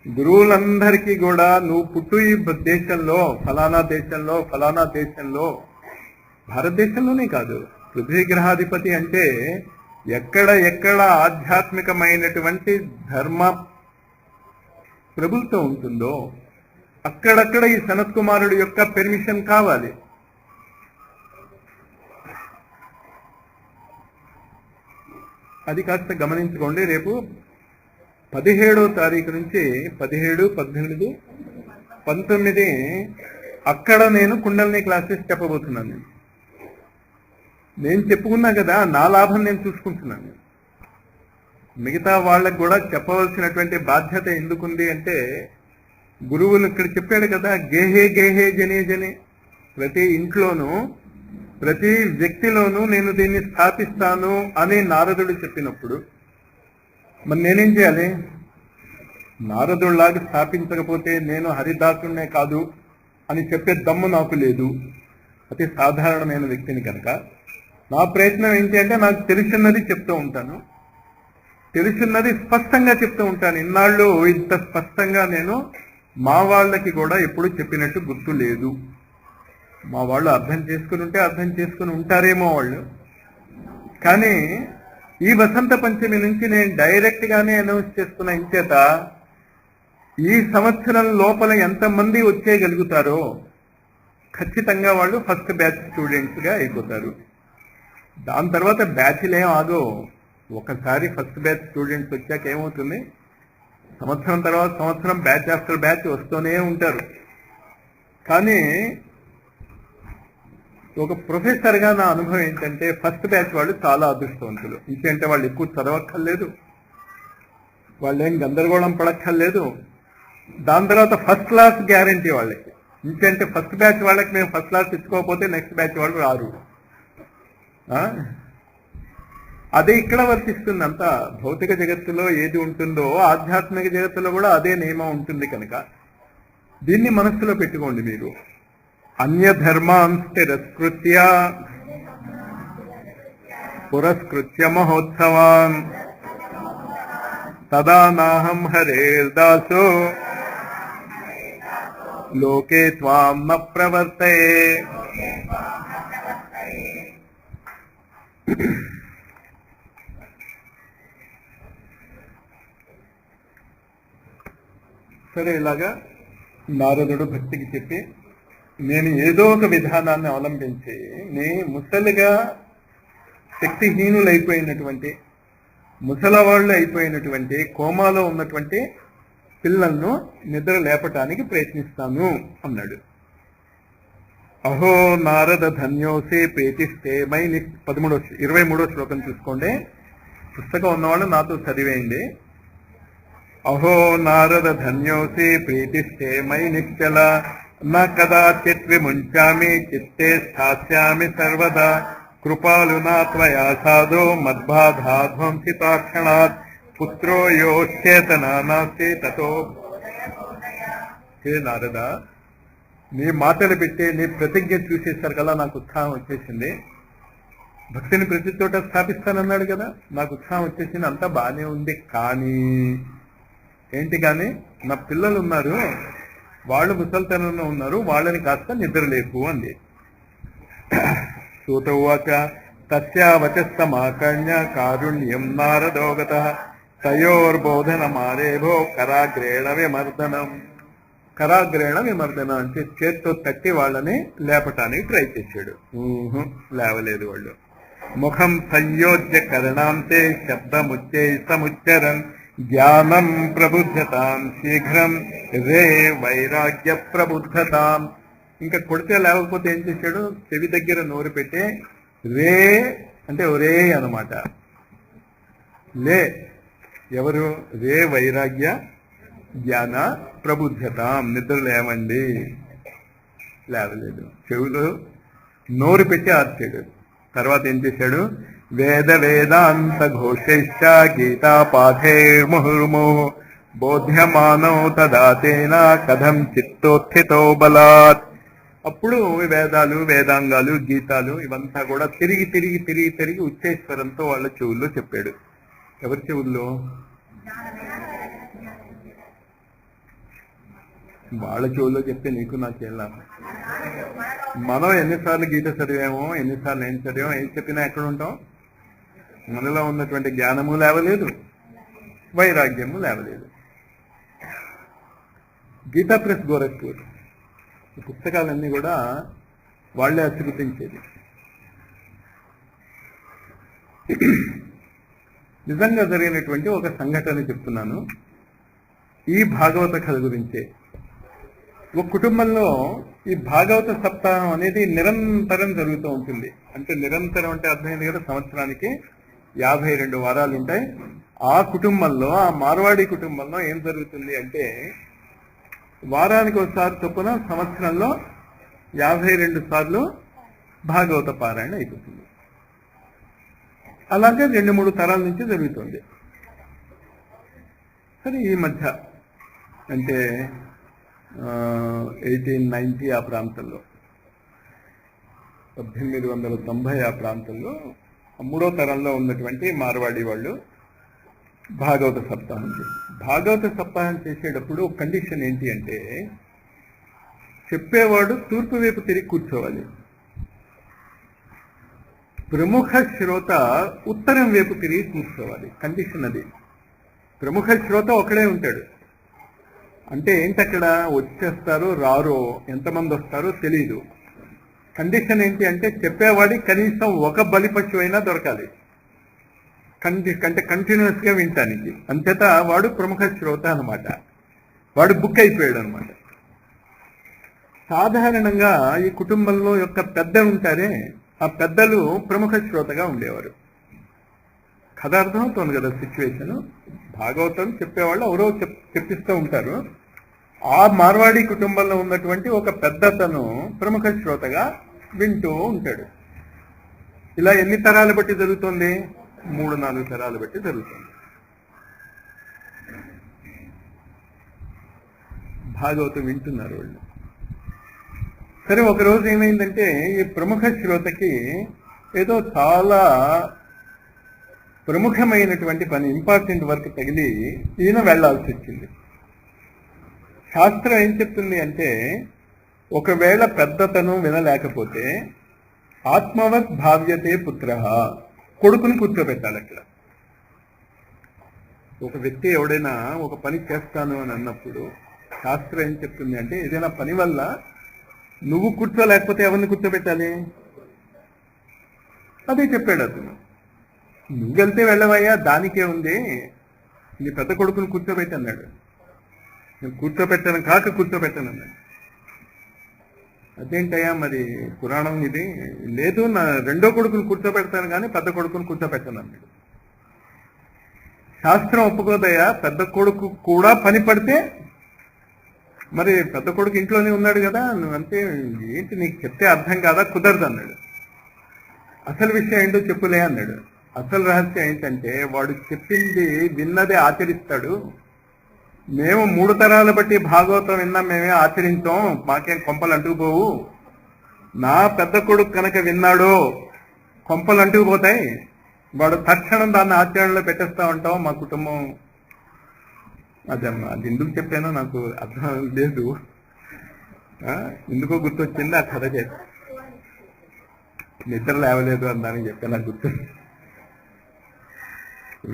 గురువులందరికీ కూడా నువ్వు పుట్టు ఈ దేశంలో, ఫలానా దేశంలో, భారతదేశంలోనే కాదు, పృథ్వీగ్రహాధిపతి అంటే ఎక్కడ ఆధ్యాత్మికమైనటువంటి ధర్మ ప్రభుత్వం ఉంటుందో అక్కడక్కడ ఈ సనత్ కుమారుడు యొక్క పెర్మిషన్ కావాలి. అది కాస్త గమనించుకోండి. రేపు 17వ తారీఖు నుంచి 17, 18, 19 అక్కడ నేను కుండలిని క్లాసెస్ చెప్పబోతున్నాను. నేను చెప్పుకున్నా కదా, నా లాభం నేను చూసుకుంటున్నాను. మిగతా వాళ్ళకు కూడా చెప్పవలసినటువంటి బాధ్యత ఎందుకుంది అంటే, గురువులు ఇక్కడ చెప్పాడు కదా, గేహే గేహే జనే జనే. ప్రతి ఇంట్లోనూ ప్రతి వ్యక్తిలోనూ నేను దీన్ని స్థాపిస్తాను అని నారదుడు చెప్పినప్పుడు మరి నేనేం చేయాలి? నారదుడిలాగా స్థాపించకపోతే నేను హరిదాసునే కాదు అని చెప్పే దమ్ము నాకు లేదు. అతి సాధారణమైన వ్యక్తిని కనుక నా ప్రయత్నం ఏంటి అంటే, నాకు తెలిసినది చెప్తూ ఉంటాను, తెలిసినది స్పష్టంగా చెప్తూ ఉంటాను. ఇన్నాళ్ళు ఇంత స్పష్టంగా నేను మా వాళ్ళకి కూడా ఎప్పుడు చెప్పినట్టు గుర్తు లేదు. మా వాళ్ళు అర్థం చేసుకుని ఉంటే అర్థం చేసుకుని ఉంటారేమో వాళ్ళు. కానీ ఈ వసంత పంచమి నుంచి నేను డైరెక్ట్ గానే అనౌన్స్ చేస్తున్న ఇంచేత ఈ సంవత్సరం లోపల ఎంతమంది వచ్చేయగలుగుతారో ఖచ్చితంగా వాళ్ళు ఫస్ట్ బ్యాచ్ స్టూడెంట్స్ గా అయిపోతారు. దాని తర్వాత బ్యాచ్లేం ఆగో. ఒకసారి ఫస్ట్ బ్యాచ్ స్టూడెంట్స్ వచ్చాక ఏమవుతుంది, సంవత్సరం తర్వాత సంవత్సరం బ్యాచ్ ఆఫ్టర్ బ్యాచ్ వస్తూనే ఉంటారు. కానీ ఒక ప్రొఫెసర్గా నా అనుభవం ఏంటంటే ఫస్ట్ బ్యాచ్ వాళ్ళు చాలా అదృష్టవంతులు. ఇంకేంటే వాళ్ళు ఎక్కువ చదవక్కర్లేదు, వాళ్ళు ఏం గందరగోళం పడక్కర్లేదు. దాని తర్వాత ఫస్ట్ క్లాస్ గ్యారంటీ వాళ్ళకి. ఇంకేంటే ఫస్ట్ బ్యాచ్ వాళ్ళకి మేము ఫస్ట్ క్లాస్ తెచ్చుకోకపోతే నెక్స్ట్ బ్యాచ్ వాళ్ళు రారు. అదే ఇక్కడ వర్తిస్తుంది. అంతా భౌతిక జగత్తులో ఏది ఉంటుందో ఆధ్యాత్మిక జగత్తులో కూడా అదే నియమం ఉంటుంది. కనుక దీన్ని మనస్సులో పెట్టుకోండి మీరు. అన్య ధర్మాన్ తిరస్కృత్య పురస్కృత్య మహోత్సవాన్ తదా నాహం హరేర్దాసో లోకే త్వాం న ప్రవర్తయే. సరే, ఇలాగా నారదుడు భక్తికి చెప్పి నేను ఏదో ఒక విధానాన్ని అవలంబించి ముసలిగా శక్తిహీనులైపోయినటువంటి ముసలవాళ్ళు అయిపోయినటువంటి కోమాలో ఉన్నటువంటి పిల్లలను నిద్ర లేపటానికి ప్రయత్నిస్తాను అన్నాడు. అహో నారద ధన్యోసే ప్రీతిస్తే మై 23వ శ్లోకం చూసుకోండి. పుస్తకం ఉన్నవాళ్ళు నాతో చదివేయండి. అహో నారద ధన్యోసే ప్రీతిస్తే మై నిశ్చల నా కదాచిత్ విముంచామి చిత్తే స్థాస్యామి సర్వదా కృపాలునా త్వయా సాధో మద్బాధాధ్వంసితాక్షణాత్ పుత్రో యోచేతనా నాస్తి తతో. హే నారద, నీ మాటలు పెట్టి నీ ప్రతిజ్ఞ చూసేసరి కల్లా నాకు ఉత్సాహం వచ్చేసింది. భక్తిని ప్రతి చోట స్థాపిస్తానన్నాడు కదా, నాకు ఉత్సాహం వచ్చేసింది. అంతా బాగానే ఉంది. కానీ ఏంటి కానీ నా పిల్లలు ఉన్నారు, వాళ్ళు ముసల్తనంలో ఉన్నారు, వాళ్ళని కాస్త నిద్రలేపు అంది. సూతవాచ తస్యా వచస్తమాకర్ణ్య కారుణ్యం నారదోగత తయోర్బోధనమారేభో కరాగ్రేణ విమర్దనం. కరాగ్రేణ విమర్దనం అంటే చేత్తో తట్టి వాళ్ళని లేపటానికి ట్రై చేశాడు. లేవలేదు వాళ్ళు. ముఖం సంయోజ్య కరణాంతే శబ్దముచ్చై సముచ్చరన్ జ్ఞానం ప్రబుద్ధతాం శీఘ్రం రే వైరాగ్య ప్రబుద్ధతాం. ఇంకా కొడితే లేకపోతే ఏం చేశాడు, చెవి దగ్గర నోరు పెట్టే రే అంటే ఒరే అనమాట. లే ఎవరు? రే వైరాగ్య జ్ఞాన ప్రబుద్ధతాం, నిద్ర లేవండి. లేవలేదు. చెవులు నోరు పెట్టి ఆర్చాడు. తర్వాత ఏం చేశాడు, వేద వేదాంత ఘోషైశ్చ గీతా పాఠైర్ముహుర్ముహు బోధ్యమానో తదా తేన కథం చిత్తోత్థితో బలాత్. అప్పుడు వేదాలు వేదాంగాలు గీతాలు ఇవంతా కూడా తిరిగి తిరిగి తిరిగి తిరిగి ఉచ్చేశ్వరంతో వాళ్ళ చెవుల్లో చెప్పాడు. ఎవరి చెవుల్లో? వాళ్ళ చెవుల్లో చెప్తే నీకు నాకేం లాభం? మనం ఎన్నిసార్లు గీత చదివామో, ఎన్నిసార్లు ఏం చదివామో, ఏం చెప్పినా ఎక్కడ ఉంటాం? మనలో ఉన్నటువంటి జ్ఞానము లేవలేదు, వైరాగ్యము లేవలేదు. గీతా ప్రెస్ గోరఖ్పూర్ ఈ పుస్తకాలన్నీ కూడా వాళ్లే అచ్చుగుతించేది. నిజంగా జరిగినటువంటి ఒక సంఘటన చెప్తున్నాను. ఈ భాగవత కథ గురించే. ఒక కుటుంబంలో ఈ భాగవత సప్తాహం అనేది నిరంతరం జరుగుతూ ఉంటుంది. అంటే నిరంతరం అంటే అర్థమైంది కదా, సంవత్సరానికి 52 వారాలు ఉంటాయి. ఆ కుటుంబంలో, ఆ మార్వాడి కుటుంబంలో ఏం జరుగుతుంది అంటే వారానికి ఒకసారి చొప్పున సంవత్సరంలో 52 సార్లు భాగవత పారాయణ అయిపోతుంది. అలాగే 2-3 తరాల నుంచి జరుగుతుంది. సరే, ఈ మధ్య అంటే 1890 ఆ ప్రాంతంలో, 1890 ఆ ప్రాంతంలో 3వ తరంలో ఉన్నటువంటి మార్వాడి వాళ్ళు భాగవత సప్తాహం చేస్తారు. భాగవత సప్తాహం చేసేటప్పుడు కండిషన్ ఏంటి అంటే చెప్పేవాడు తూర్పు వైపు తిరిగి కూర్చోవాలి, ప్రముఖ శ్రోత ఉత్తరం వైపు తిరిగి కూర్చోవాలి. కండిషన్ అది. ప్రముఖ శ్రోత ఒకడే ఉంటాడు. అంటే ఏంటక్కడ వచ్చేస్తారో రారో, ఎంతమంది వస్తారో తెలీదు. కండిషన్ ఏంటి అంటే చెప్పేవాడి కనీసం ఒక బలిపశువు అయినా దొరకాలి, అంటే కంటిన్యూస్ గా వింటానికి. అంతేత వాడు ప్రముఖ శ్రోత అనమాట. వాడు బుక్ అయిపోయాడు అనమాట. సాధారణంగా ఈ కుటుంబంలో యొక్క పెద్ద ఉంటారే, ఆ పెద్దలు ప్రముఖ శ్రోతగా ఉండేవారు. కథ అర్థమవుతుంది కదా సిచ్యువేషన్. భాగవతం చెప్పేవాళ్ళు ఎవరో చెప్పిస్తూ ఉంటారు. ఆ మార్వాడి కుటుంబంలో ఉన్నటువంటి ఒక పెద్దతను ప్రముఖ శ్రోతగా వింటూ ఉంటాడు. ఇలా ఎన్ని తరాలు బట్టి జరుగుతుంది? 3-4 తరాలు బట్టి జరుగుతుంది. భాగవతం వింటున్నారు వాళ్ళు. సరే, ఒకరోజు ఏమైందంటే ఈ ప్రముఖ శ్రోతకి ఏదో చాలా ప్రముఖమైనటువంటి పని, ఇంపార్టెంట్ వర్క్ తగిలి ఈయన వెళ్లాల్సి వచ్చింది. శాస్త్రం ఏం చెప్తుంది అంటే, ఒకవేళ పెద్దతను వినలేకపోతే ఆత్మవత్ భావ్యతే పుత్ర, కొడుకుని కూర్చోబెట్టాలి. అక్కడ ఒక వ్యక్తి ఎవడైనా ఒక పని చేస్తాను అని అన్నప్పుడు శాస్త్రం ఏం చెప్తుంది అంటే, ఏదైనా పని వల్ల నువ్వు కూర్చోలేకపోతే ఎవరిని కూర్చోబెట్టాలి? అదే చెప్పాడు అతను. నువ్వు వెళ్తే వెళ్ళవయ్యా, దానికే ఉంది, నీ పెద్ద కొడుకుని కూర్చోబెట్టి అన్నాడు. నేను కూర్చోబెట్టాను కాక కూర్చోబెట్టాను అన్నాడు. అదేంటయ్యా మరి పురాణం ఇది? లేదు, నా రెండో కొడుకుని కూర్చోబెడతాను కానీ పెద్ద కొడుకుని కూర్చోబెట్టాను అన్నాడు. శాస్త్రం ఒప్పుకోదయ్యా, పెద్ద కొడుకు కూడా పని పడితే, మరి పెద్ద కొడుకు ఇంట్లోనే ఉన్నాడు కదా, నువ్వంటే ఏంటి నీకు చెప్తే అర్థం కాదా? కుదరదు అన్నాడు. అసలు విషయం ఏంటో చెప్పులే అన్నాడు. అసలు రహస్యం ఏంటంటే, వాడు చెప్పింది విన్నదే ఆచరిస్తాడు. మేము 3 తరాలు బట్టి భాగవతం విన్నాం, మేమే ఆచరించాం, మాకేం కొంపలు అంటుకుపోవు. నా పెద్ద కొడుకు కనుక విన్నాడో కొంపలు అంటుకుపోతాయి, వాడు తక్షణం దాన్ని ఆచరణలో పెట్టేస్తా ఉంటాం. మా కుటుంబం అదమ్మా, అది ఎందుకు చెప్పానో నాకు అర్థం లేదు, ఎందుకో గుర్తొచ్చింది ఆ కథ చేసి. నిద్ర లేవలేదు అని దానికి చెప్పాను, నాకు గుర్తు.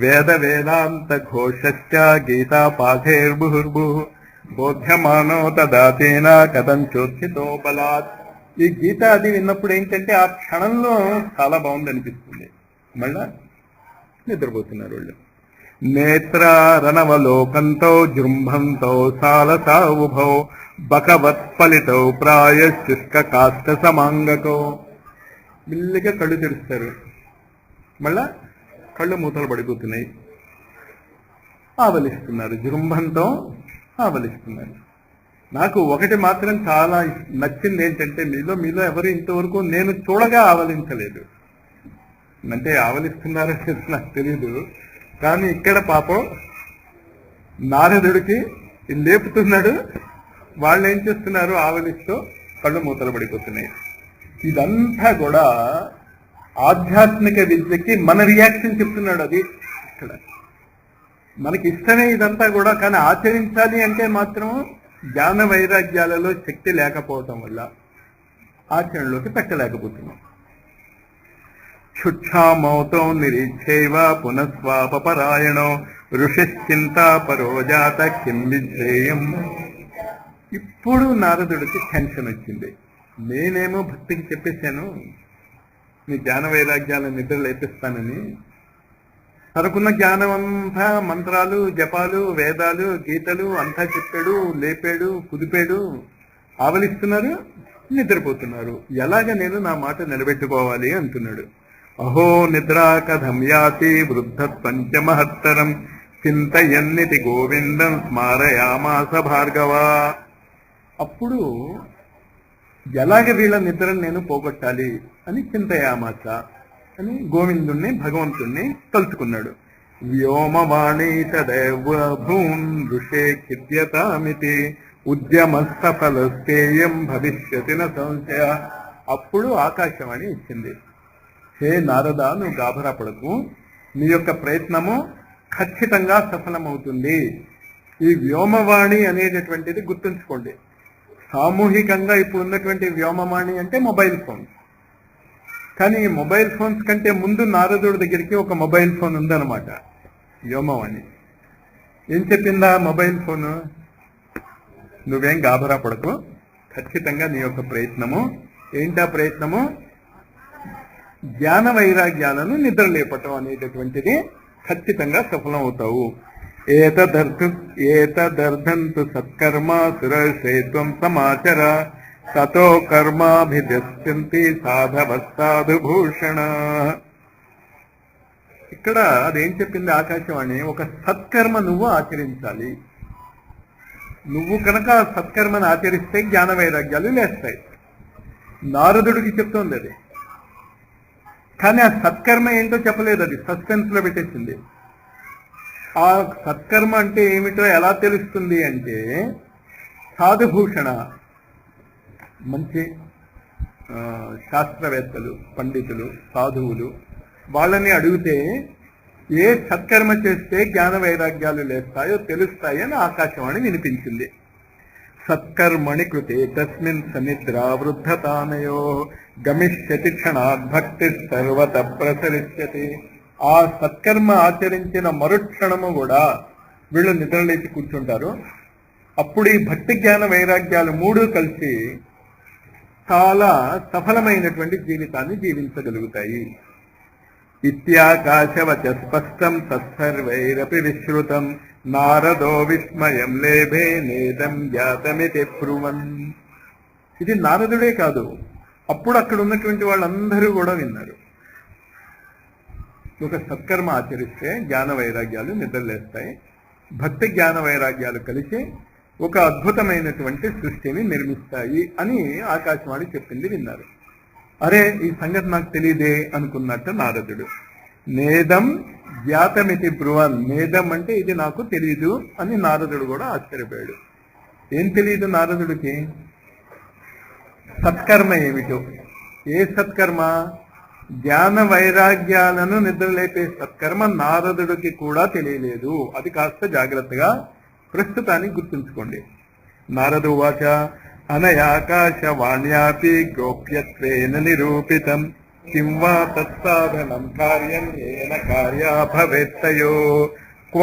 వేద వేదాంత ఘోషశ్చ గీతా పాఠేర్బుహుర్భు బోధ్యమానో తదాతేన కథంచోత్థితో బలాత్. ఈ గీత అది విన్నప్పుడు ఏంటంటే ఆ క్షణంలో చాలా బాగుంది అనిపిస్తుంది. మళ్ళా నిద్రపోతున్నారు వాళ్ళు. నేత్రారణవలోకంతో జృంభంతో సాలసావుభౌ బకవత్ఫలితౌ ప్రాయ శుష్క కాష్ట సమాంగకో. మెల్లిగా కళ్ళు తెరుస్తారు, మళ్ళా కళ్ళు మూతలు పడిపోతున్నాయి. ఆవలిస్తున్నారు, జృంభంతో ఆవలిస్తున్నారు. నాకు ఒకటి మాత్రం చాలా నచ్చింది ఏంటంటే, మీలో ఎవరు ఇంతవరకు నేను చూడగా ఆవలించలేదు. అంటే ఆవలిస్తున్నారని నాకు తెలియదు, కానీ ఇక్కడ పాపం నారదుడికి లేపుతున్నాడు, వాళ్ళు ఏం చేస్తున్నారు? ఆవలిస్తూ కళ్ళు మూతలు పడిపోతున్నాయి. ఇదంతా కూడా ఆధ్యాత్మిక విద్యకి మన రియాక్షన్ చెప్తున్నాడు. అది ఇక్కడ మనకి ఇష్టమే ఇదంతా కూడా, కానీ ఆచరించాలి అంటే మాత్రం జ్ఞాన వైరాగ్యాలలో శక్తి లేకపోవటం వల్ల ఆచరణలోకి పెట్టలేకపోతున్నాం. క్షుక్షామౌతో నిరీక్షైవ పునఃస్వాపరాయణో ఋషిశ్చింతా పరోజాత కిం విశ్రేయం. ఇప్పుడు నారదుడికి టెన్షన్ వచ్చింది. నేనేమో భక్తికి చెప్పేశాను, నీ జ్ఞాన వైరాగ్యాలను నిద్ర లేపిస్తానని. తనకున్న జ్ఞానం అంతా మంత్రాలు, జపాలు, వేదాలు, గీతలు అంతా చెప్పాడు, లేపాడు, కుదిపాడు. ఆవలిస్తున్నారు, నిద్రపోతున్నారు. ఎలాగ నేను నా మాట నిలబెట్టుకోవాలి అంటున్నాడు. అహో నిద్రా కథం యాతి వృద్ధ పంచమహత్తరం చింతయన్నితి గోవిందం స్మారయామాస భార్గవ. అప్పుడు ఎలాగ వీళ్ళ నిద్రను నేను పోగొట్టాలి అని చింతయామాస అని గోవిందుణ్ణి, భగవంతుణ్ణి తలుచుకున్నాడు. వ్యోమవాణి తదేవభూన్ ఋషే క్షిప్యతామితి ఉద్యమ సఫలస్తేయం భవిష్యతి న సంశయ. అప్పుడు ఆకాశవాణి ఇచ్చింది, హే నారద, నువ్వు గాభరా పడకు, నీ యొక్క ప్రయత్నము ఖచ్చితంగా సఫలమవుతుంది. ఈ వ్యోమవాణి అనేటటువంటిది గుర్తుంచుకోండి. సామూహికంగా ఇప్పుడు ఉన్నటువంటి వ్యోమవాణి అంటే మొబైల్ ఫోన్స్. కానీ ఈ మొబైల్ ఫోన్స్ కంటే ముందు నారదుడి దగ్గరికి ఒక మొబైల్ ఫోన్ ఉందన్నమాట, వ్యోమవాణి. ఏం చెప్పిందా మొబైల్ ఫోను? నువ్వేం గాభరా పడకు, ఖచ్చితంగా నీ యొక్క ప్రయత్నము ఏంటా ప్రయత్నము? జ్ఞాన వైరాగ్యాలను నిద్ర లేపటం అనేటటువంటిది ఖచ్చితంగా సఫలం అవుతావు. ఏతదర్థంతు సత్కర్మ సురసేత్వం సమాచర తతో కర్మాభిద్యస్యంతి సాధవ సాధుభూషణ. ఇక్కడ అదేం చెప్పింది ఆకాశవాణి? ఒక సత్కర్మ నువ్వు ఆచరించాలి. నువ్వు కనుక సత్కర్మను ఆచరిస్తే జ్ఞాన వైరాగ్యాలు లేస్తాయి. నారదుడికి చెప్తోంది అది. కానీ ఆ సత్కర్మ ఏంటో చెప్పలేదు, అది సస్పెన్స్ లో పెట్టేసింది. ఆ సత్కర్మ అంటే ఏమిటో ఎలా తెలుస్తుంది అంటే, సాధుభూషణ, మంచి శాస్త్రవేత్తలు, పండితులు, సాధువులు, వాళ్ళని అడిగితే ఏ సత్కర్మ చేస్తే జ్ఞాన వైరాగ్యాలు లేస్తాయో తెలుస్తాయి అని ఆకాశవాణి వినిపించింది. సత్కర్మణి కృతే తస్మిన్ సనిద్రా వృద్ధతానయో గమిష్యతి క్షణాత్ భక్తి సర్వత ప్రసరిష్యతి. ఆ సత్కర్మ ఆచరించిన మరుక్షణము కూడా వీళ్ళు నిద్రలేచి కూర్చుంటారు. అప్పుడు ఈ భక్తి జ్ఞాన వైరాగ్యాలు మూడు కలిసి చాలా సఫలమైనటువంటి జీవితాన్ని జీవించగలుగుతాయి. ఇత్యాకాశవచ స్పష్టం తత్సర్వైరపి విశ్రుతం నారదో విస్మయం లేభే నేదం జాతమితి బ్రువన్. ఇది నారదుడే కాదు, అప్పుడు అక్కడ ఉన్నటువంటి వాళ్ళందరూ కూడా విన్నారు. ఒక సత్కర్మ ఆచరిస్తే జ్ఞాన వైరాగ్యాలు నిద్రలేస్తాయి. భక్తి జ్ఞాన వైరాగ్యాలు కలిసి ఒక అద్భుతమైనటువంటి సృష్టిని నిర్మిస్తాయి అని ఆకాశవాణి చెప్పింది విన్నారు. అరే, ఈ సంగతి నాకు తెలియదే అనుకున్నట్టు నారదుడు. నేదం జ్ఞాతమితి బ్రువన్. నేదం అంటే ఇది నాకు తెలియదు అని నారదుడు కూడా ఆశ్చర్యపోయాడు. ఏం తెలియదు నారదుడికి? సత్కర్మ ఏమిటో. ఏ సత్కర్మ? జ్ఞాన వైరాగ్యాలను నిద్రలేపే సత్కర్మ నారదుడికి కూడా తెలియలేదు. అది కాస్త జాగ్రత్తగా ప్రస్తుతానికి గుర్తుంచుకోండి. నారదు వాచ అనయాకాశవాణ్యాపి గోప్యత్వేన నిరూపితం కిం వా తత్సాధనం కార్యం ఏన కార్యా భవేత్తయో క్వ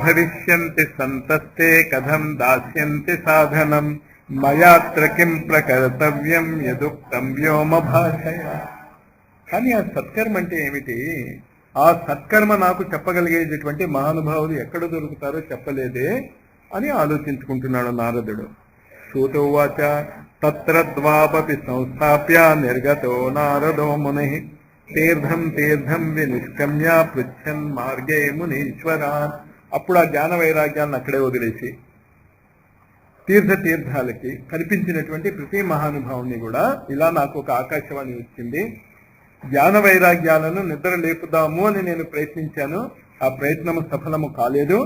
భవిష్యంతి సంతస్తే కథం దాస్యంతి సాధనం మయాత్ర కిం ప్రకర్తవ్యం యదుక్తం వ్యోమ భాషయ. కానీ ఆ సత్కర్మ అంటే ఏమిటి? ఆ సత్కర్మ నాకు చెప్పగలిగేటటువంటి మహానుభావులు ఎక్కడ దొరుకుతారో చెప్పలేదే అని ఆలోచించుకుంటున్నాడు నారదుడు. సూతోవాచ తత్ర ద్వాపపి సంస్థాప్య నిర్గతో నారదో ముని తీర్థం తీర్థం వినిష్కమ్య పృచ్చన్ మార్గే మునీశ్వరాన్. అప్పుడు ఆ జ్ఞాన వైరాగ్యాలను అక్కడే వదిలేసి తీర్థాలకి కనిపించినటువంటి ప్రతి మహానుభావుని కూడా ఇలా నాకు ఒక ఆకాశవాణి వచ్చింది, జ్ఞాన వైరాగ్యాలను నిద్ర లేపుదాము అని నేను ప్రయత్నించాను, ఆ ప్రయత్నము సఫలము కాలేదు.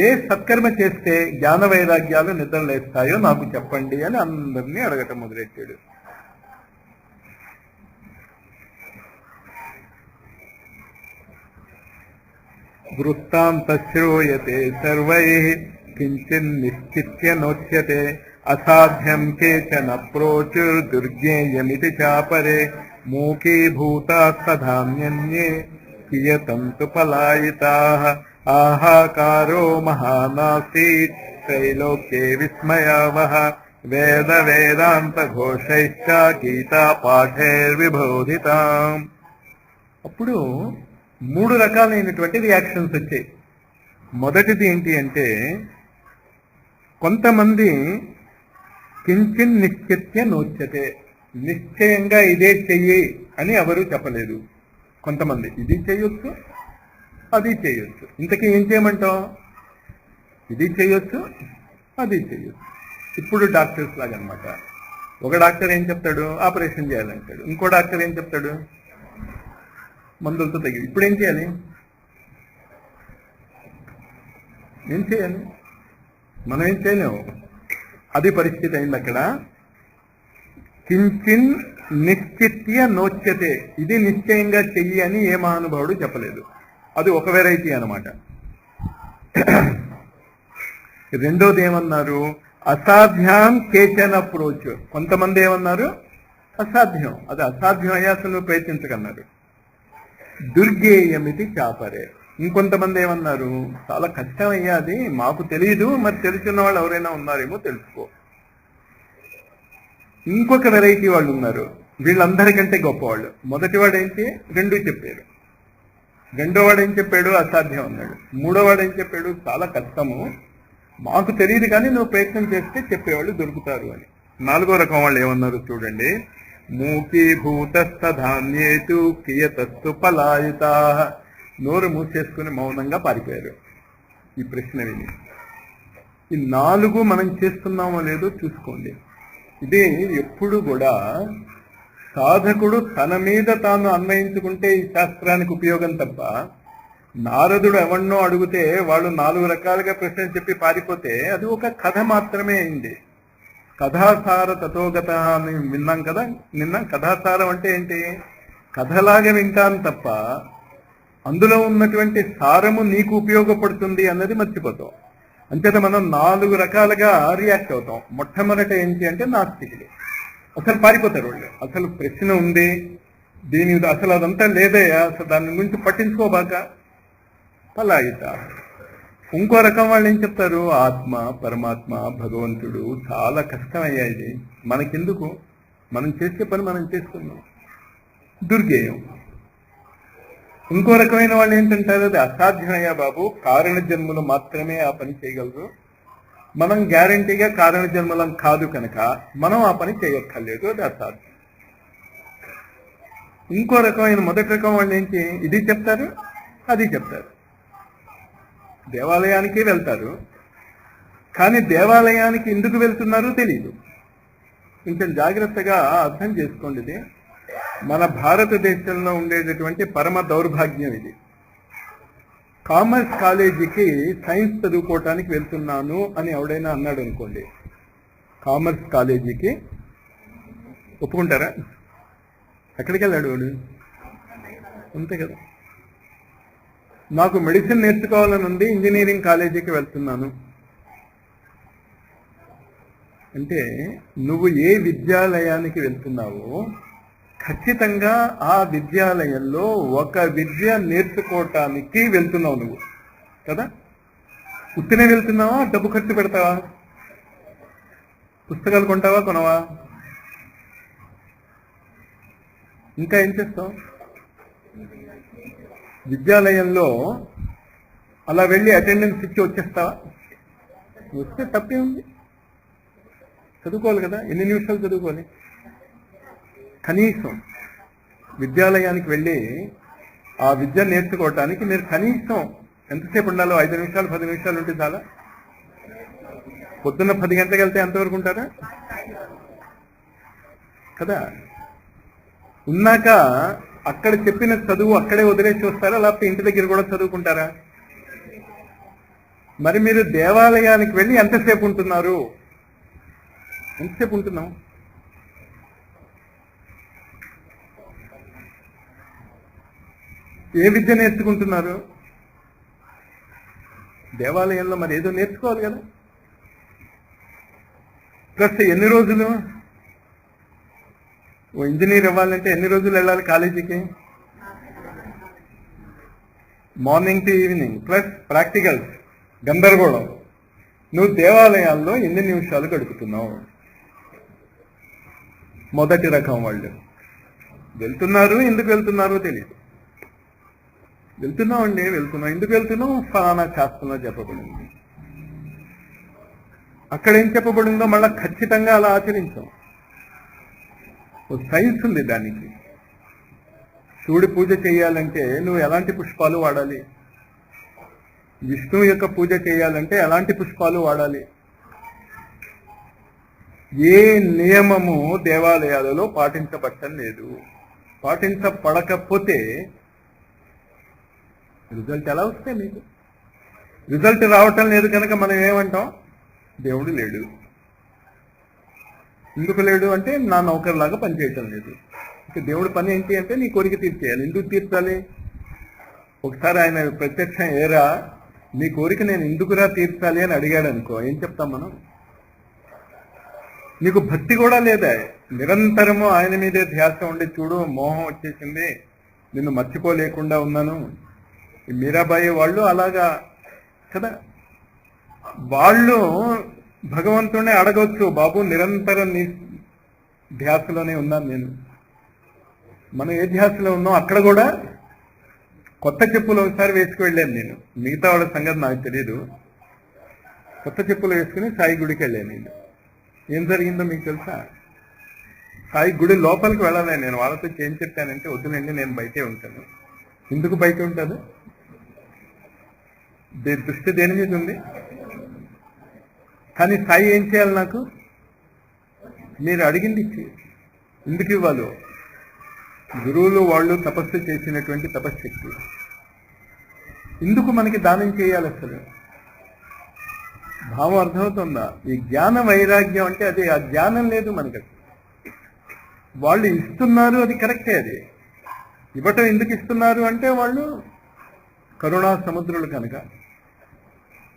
ఏ సత్కర్మ చేస్తే జ్ఞాన వైరాగ్యాలు నిద్ర లేస్తాయో నాకు చెప్పండి అని అందరినీ అడగటం మొదలెట్టాడు. వృత్తాంత శ్రూయతే సర్వైః కించిన్ నిశ్చిత్య నోచ్యతే అసాధ్యం కేచన ప్రోచుర్దుర్గేయమితి చాపరే మూకీభూతా సధాన్యన్యే కియతంతు పలాయితాః ఆహాకారో మహానాసీత్ త్రైలోక్యే విస్మయావహ వేద వేదాంత ఘోషైశ్చ గీతా పాఠైర్విబోధితాం. అప్పుడు మూడు రకాలైనటువంటి రియాక్షన్స్ వచ్చాయి. మొదటిది ఏంటి అంటే, కొంతమంది కించిన్ నిశ్చిత్య నోచ్యతే, నిశ్చయంగా ఇదే చెయ్యి అని ఎవరు చెప్పలేదు. కొంతమంది ఇది చేయొచ్చు, అది చేయొచ్చు. ఇంతకీ ఏం చేయమంటావు? ఇది చేయొచ్చు, అది చేయొచ్చు. ఇప్పుడు డాక్టర్స్ లాగా అనమాట. ఒక డాక్టర్ ఏం చెప్తాడు? ఆపరేషన్ చేయాలంటాడు. ఇంకో డాక్టర్ ఏం చెప్తాడు? మందులతో తగ్గి. ఇప్పుడు ఏం చేయాలి? ఏం చేయాలి? మనం ఏం చేయలేము. అది పరిస్థితి అయింది అక్కడ. కించిన్ నిశ్చిత్య నోచ్యతే, ఇది నిశ్చయంగా చెయ్యి అని ఏ మహానుభావుడు చెప్పలేదు. అది ఒక వెరైటీ అనమాట. రెండోది ఏమన్నారు? అసాధ్యం కేచన అప్రోచ్. కొంతమంది ఏమన్నారు? అసాధ్యం, అది అసాధ్యం అయ్యాసలు నువ్వు ప్రయత్నించకన్నారు. దుర్గేయమితి చాపరే. ఇంకొంతమంది ఏమన్నారు? చాలా కష్టం అయ్యా, అది మాకు తెలియదు, మరి తెలిసిన వాళ్ళు ఎవరైనా ఉన్నారేమో తెలుసుకో. ఇంకొక వెరైటీ వాళ్ళు ఉన్నారు, వీళ్ళందరికంటే గొప్పవాళ్ళు. మొదటి వాడు ఏంటి? రెండు చెప్పారు. రెండోవాడు ఏం చెప్పాడు? అసాధ్యం అన్నాడు. మూడోవాడు ఏం చెప్పాడు? చాలా కష్టము, మాకు తెలియదు కానీ నువ్వు ప్రయత్నం చేస్తే చెప్పేవాళ్ళు దొరుకుతారు అని. నాలుగో రకం వాళ్ళు ఏమన్నారు చూడండి. మూకీభూతస్థధాన్యేతు కియతస్తు పలాయిత. నోరు మూసేసుకుని మౌనంగా పారిపోయారు ఈ ప్రశ్న విని. ఈ నాలుగు మనం చేస్తున్నామో లేదో చూసుకోండి. ఇది ఎప్పుడు కూడా సాధకుడు తన మీద తాను అన్వయించుకుంటే ఈ శాస్త్రానికి ఉపయోగం తప్ప, నారదుడు ఎవరినో అడిగితే వాళ్ళు 4 రకాలుగా ప్రశ్నలు చెప్పి పారిపోతే అది ఒక కథ మాత్రమే అయింది. కథాసార తథోగత అని విన్నాం కదా నిన్న. కథాసారం అంటే ఏంటి? కథలాగా వింటాను తప్ప అందులో ఉన్నటువంటి సారము నీకు ఉపయోగపడుతుంది అన్నది మర్చిపోతాం. అంచేత మనం 4 రకాలుగా రియాక్ట్ అవుతాం. మొట్టమొదట ఏంటి అంటే నాస్తికులు అసలు పారిపోతారు. వాళ్ళు అసలు ప్రశ్న ఉంది, దీని అసలు అదంతా లేదయ్యా, అసలు దాని గురించి పట్టించుకోబాక పలాయిత. ఇంకో రకం వాళ్ళు ఏం చెప్తారు? ఆత్మ, పరమాత్మ, భగవంతుడు చాలా కష్టమయ్యా, ఇది మనకెందుకు, మనం చేసే పని మనం చేసుకున్నాం, దుర్గేయం. ఇంకో రకమైన వాళ్ళు ఏంటంటారు? అది అసాధ్యమయ్యా బాబు, కారణ జన్మలు మాత్రమే ఆ పని చేయగలరు, మనం గ్యారంటీగా కారణ జన్మలం కాదు కనుక మనం ఆ పని చేయక్కర్లేదు, అది అసాధ్యం. ఇంకో రకమైన మొదటి రకం వాళ్ళు ఏంటి? ఇది చెప్తారు, అది చెప్తారు. దేవాలయానికి వెళ్తారు, కానీ దేవాలయానికి ఎందుకు వెళ్తున్నారో తెలియదు. కొంచెం జాగ్రత్తగా అర్థం చేసుకోండి. ఇది మన భారతదేశంలో ఉండేటటువంటి పరమ దౌర్భాగ్యం ఇది. కామర్స్ కాలేజీకి సైన్స్ చదువుకోవటానికి వెళ్తున్నాను అని ఎవడైనా అన్నాడు అనుకోండి, కామర్స్ కాలేజీకి ఒప్పుకుంటారా? ఎక్కడికి వెళ్ళాడు వాడు? అంతే కదా. నాకు మెడిసిన్ నేర్చుకోవాలని ఉంది, ఇంజనీరింగ్ కాలేజీకి వెళ్తున్నాను అంటే నువ్వు ఏ విద్యాలయానికి వెళ్తున్నావో ఖచ్చితంగా ఆ విద్యాలయంలో ఒక విద్య నేర్చుకోవటానికి వెళ్తున్నావు నువ్వు కదా. ఉత్తినే వెళ్తున్నావా? డబ్బు ఖర్చు పెడతావా? పుస్తకాలు కొంటావా, కొనవా? ఇంకా ఏం చేస్తావు? విద్యాలయంలో అలా వెళ్ళి అటెండెన్స్ ఇచ్చి వచ్చేస్తావా? వస్తే తప్పే ఉంది, చదువుకోవాలి కదా. ఎన్ని నిమిషాలు చదువుకోవాలి? కనీసం విద్యాలయానికి వెళ్ళి ఆ విద్య నేర్చుకోవటానికి మీరు కనీసం ఎంతసేపు ఉండాలో? 5 నిమిషాలు 10 నిమిషాలు ఉంటే చాలా. పొద్దున్న 10 గంటలకు వెళ్తే ఎంతవరకు ఉంటారా కదా. ఉన్నాక అక్కడ చెప్పిన చదువు అక్కడే వదిలేసి వస్తారా, లేకపోతే ఇంటి దగ్గర కూడా చదువుకుంటారా? మరి మీరు దేవాలయానికి వెళ్ళి ఎంతసేపు ఉంటున్నారు? ఎంతసేపు ఉంటున్నాం? ఏ విద్య నేర్చుకుంటున్నారు? దేవాలయంలో మరి ఏదో నేర్చుకోవాలి కదా. ప్లస్ ఎన్ని రోజులు? ఓ ఇంజనీర్ అవ్వాలంటే ఎన్ని రోజులు వెళ్ళాలి కాలేజీకి? Morning to evening plus practicals, గందరగోళం. నువ్వు దేవాలయాల్లో ఎన్ని నిమిషాలు గడుపుతున్నావు? మొదటి రకం వాళ్ళు వెళ్తున్నారు, ఎందుకు వెళ్తున్నారో తెలియదు. వెళ్తున్నామండి, వెళ్తున్నాం. ఎందుకు వెళ్తున్నాం? ఫలానా శాస్త్రంలో చెప్పబడింది. అక్కడ ఏం చెప్పబడిందో మళ్ళా ఖచ్చితంగా అలా ఆచరించాం. ఓ సైన్స్ ఉంది దానికి. శివుడి పూజ చేయాలంటే నువ్వు ఎలాంటి పుష్పాలు వాడాలి? విష్ణువు యొక్క పూజ చేయాలంటే ఎలాంటి పుష్పాలు వాడాలి? ఏ నియమము దేవాలయాలలో పాటించబట్టం లేదు. పాటించబడకపోతే రిజల్ట్ ఎలా వస్తే మీకు? రిజల్ట్ రావటం లేదు కనుక మనం ఏమంటాం? దేవుడు లేడు. ఎందుకు లేడు అంటే నా నౌకర్లాగా పనిచేయటం లేదు. ఇక దేవుడి పని ఏంటి అంటే నీ కోరిక తీర్చేయాలి. ఎందుకు తీర్చాలి? ఒకసారి ఆయన ప్రత్యక్షం ఏరా నీ కోరిక నేను ఎందుకురా తీర్చాలి అని అడిగాడు అనుకో, ఏం చెప్తాం మనం? నీకు భక్తి కూడా లేదా, నిరంతరము ఆయన మీదే ధ్యాస ఉండి చూడు మోహం వచ్చేసింది, నిన్ను మర్చిపోలేకుండా ఉన్నాను. ఈ మీరాబాయి వాళ్ళు అలాగా కదా. వాళ్ళు భగవంతుడిని అడగవచ్చు, బాబు నిరంతరం నీ ధ్యాసలోనే ఉన్నాను నేను. మనం ఏ ధ్యాసలో ఉన్నాం అక్కడ కూడా కొత్త చెప్పులు ఒకసారి వేసుకు వెళ్ళాను నేను, మిగతా వాళ్ళ సంగతి నాకు తెలియదు. కొత్త చెప్పులు వేసుకుని సాయి గుడికి వెళ్ళాను నేను. ఏం జరిగిందో మీకు తెలుసా? సాయి గుడి లోపలికి వెళ్ళాలి. నేను వాళ్ళతో ఏం చెప్పానంటే, వద్దునండి నేను బయటే ఉంటాను. ఎందుకు బయట ఉంటాను? దృష్టి దేని మీద ఉంది? కానీ సాయి ఏం చేయాలి నాకు? మీరు అడిగింది ఎందుకు ఇవ్వాలి? గురువులు వాళ్ళు తపస్సు చేసినటువంటి తపశ్శక్తి ఎందుకు మనకి దానం చేయాలి? అసలు భావం అర్థమవుతుందా? ఈ జ్ఞాన వైరాగ్యం అంటే అది, ఆ జ్ఞానం లేదు మనకి. వాళ్ళు ఇస్తున్నారు, అది కరెక్టే. అది ఇవ్వటం ఎందుకు ఇస్తున్నారు అంటే వాళ్ళు కరుణా సముద్రులు కనుక.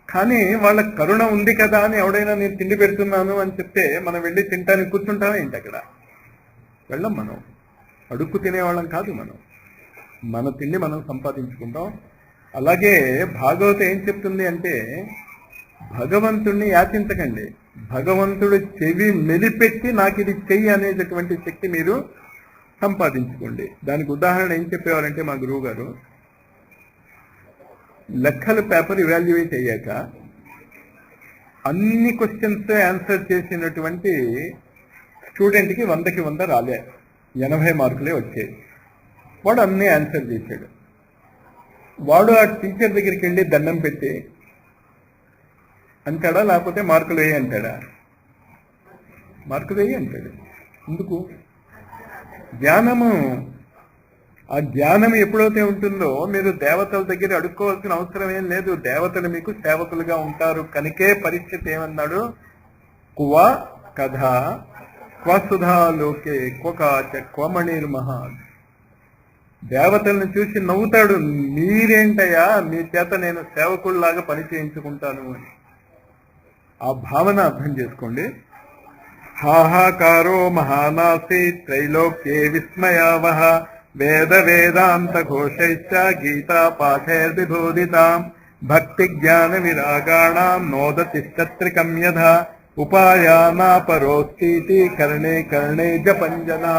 కానీ వాళ్ళ కరుణ ఉంది కదా అని ఎవడైనా నేను తిండి పెడుతున్నాను అని చెప్తే మనం వెళ్ళి తింటానికి కూర్చుంటామా ఏంటి? అక్కడ వెళ్ళం. మనం అడుక్కు తినేవాళ్ళం కాదు. మన తిండి మనం సంపాదించుకుంటాం. అలాగే భాగవతం ఏం చెప్తుంది అంటే, భగవంతుణ్ణి యాచించకండి, భగవంతుడు చెవి మెలిపెట్టి నాకు ఇది చెయ్యి అనేటటువంటి శక్తి మీరు సంపాదించుకోండి. దానికి ఉదాహరణ ఏం చెప్పేవారంటే, మా గురువు గారు లెక్కల పేపర్ ఇవాల్యుయేట్ అయ్యాక అన్ని క్వశ్చన్స్ ఆన్సర్ చేసినటువంటి స్టూడెంట్కి 100కి 100 రాలే, 80 మార్కులే వచ్చాయి. వాడు అన్నీ ఆన్సర్ చేశాడు. వాడు ఆ టీచర్ దగ్గరికి వెళ్ళి దండం పెట్టి అంటాడా, లేకపోతే మార్కులు వేయి అంటాడా? మార్కులు వేయి అంటాడు. ఎందుకు? జ్ఞానము. ఆ జ్ఞానం ఎప్పుడైతే ఉంటుందో మీరు దేవతల దగ్గర అడుక్కోవాల్సిన అవసరం ఏం లేదు. దేవతలు మీకు సేవకులుగా ఉంటారు. కనుకే పరిస్థితి ఏమన్నాడు? కువ కథ క్వసుధాలోకే క్వకాచ క్వమణిర్మహా. దేవతలను చూసి నవ్వుతాడు, మీరేంటయ్యా, మీ చేత నేను సేవకుల్లాగా పని చేయించుకుంటాను అని. ఆ భావన అర్థం చేసుకోండి. హాహాకారో మహానాసి త్రైలోక్యే విస్మయావహ వేద వేదాంత ఘోషైశ్చ గీతా పాఠైర్విబోధితాం భక్తి జ్ఞాన విరాగాణాం నోదతిష్టత్రికం యథా ఉపాయానా పరోస్థితి కర్ణే కర్ణే జపంజనా.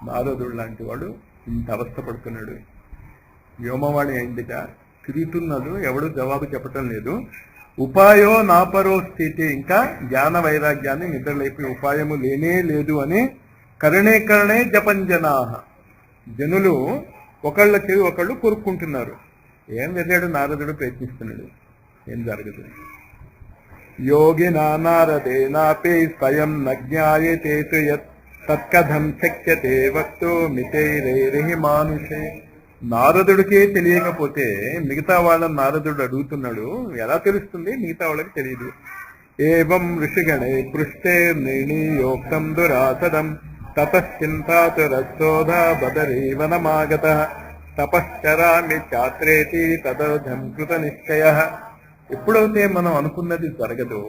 నారదుడు లాంటి వాడు ఇంత అవస్థపడుతున్నాడు. వ్యోమవాణి అయిందిట, తిరుగుతున్నాడు, ఎవడు జవాబు చెప్పటం లేదు. ఉపాయో నాపరో స్థితి, ఇంకా జ్ఞాన వైరాగ్యాన్ని నిద్రలేపే ఉపాయము లేనే లేదు అని కరుణే కరుణే జపంజనా. జనులు ఒకళ్ళ చెవి ఒకళ్ళు కొరుక్కుంటున్నారు. ఏం వెళ్ళాడు నారదుడు, ప్రయత్నిస్తున్నాడు, ఏం జరగదు. యోగి నారదేనాపి స్వయం నజ్ఞాయతే యత్ తత్కథం శక్యతే వక్తో మితైరైరిహి మానుషే. నారదుడికే తెలియకపోతే మిగతా వాళ్ళని నారదుడు అడుగుతున్నాడు, ఎలా తెలుస్తుంది? మిగతా వాళ్ళకి తెలియదు. ఏవం ఋషిగణే పృష్టే నిర్ణీయోక్తం దురాసదం తపశ్చింతాతురశోధ బదరీవనమాగత తపశ్చరామి చాత్రేతి తదర్థం కృత నిశ్చయ. ఎప్పుడైతే మనం అనుకున్నది జరగదో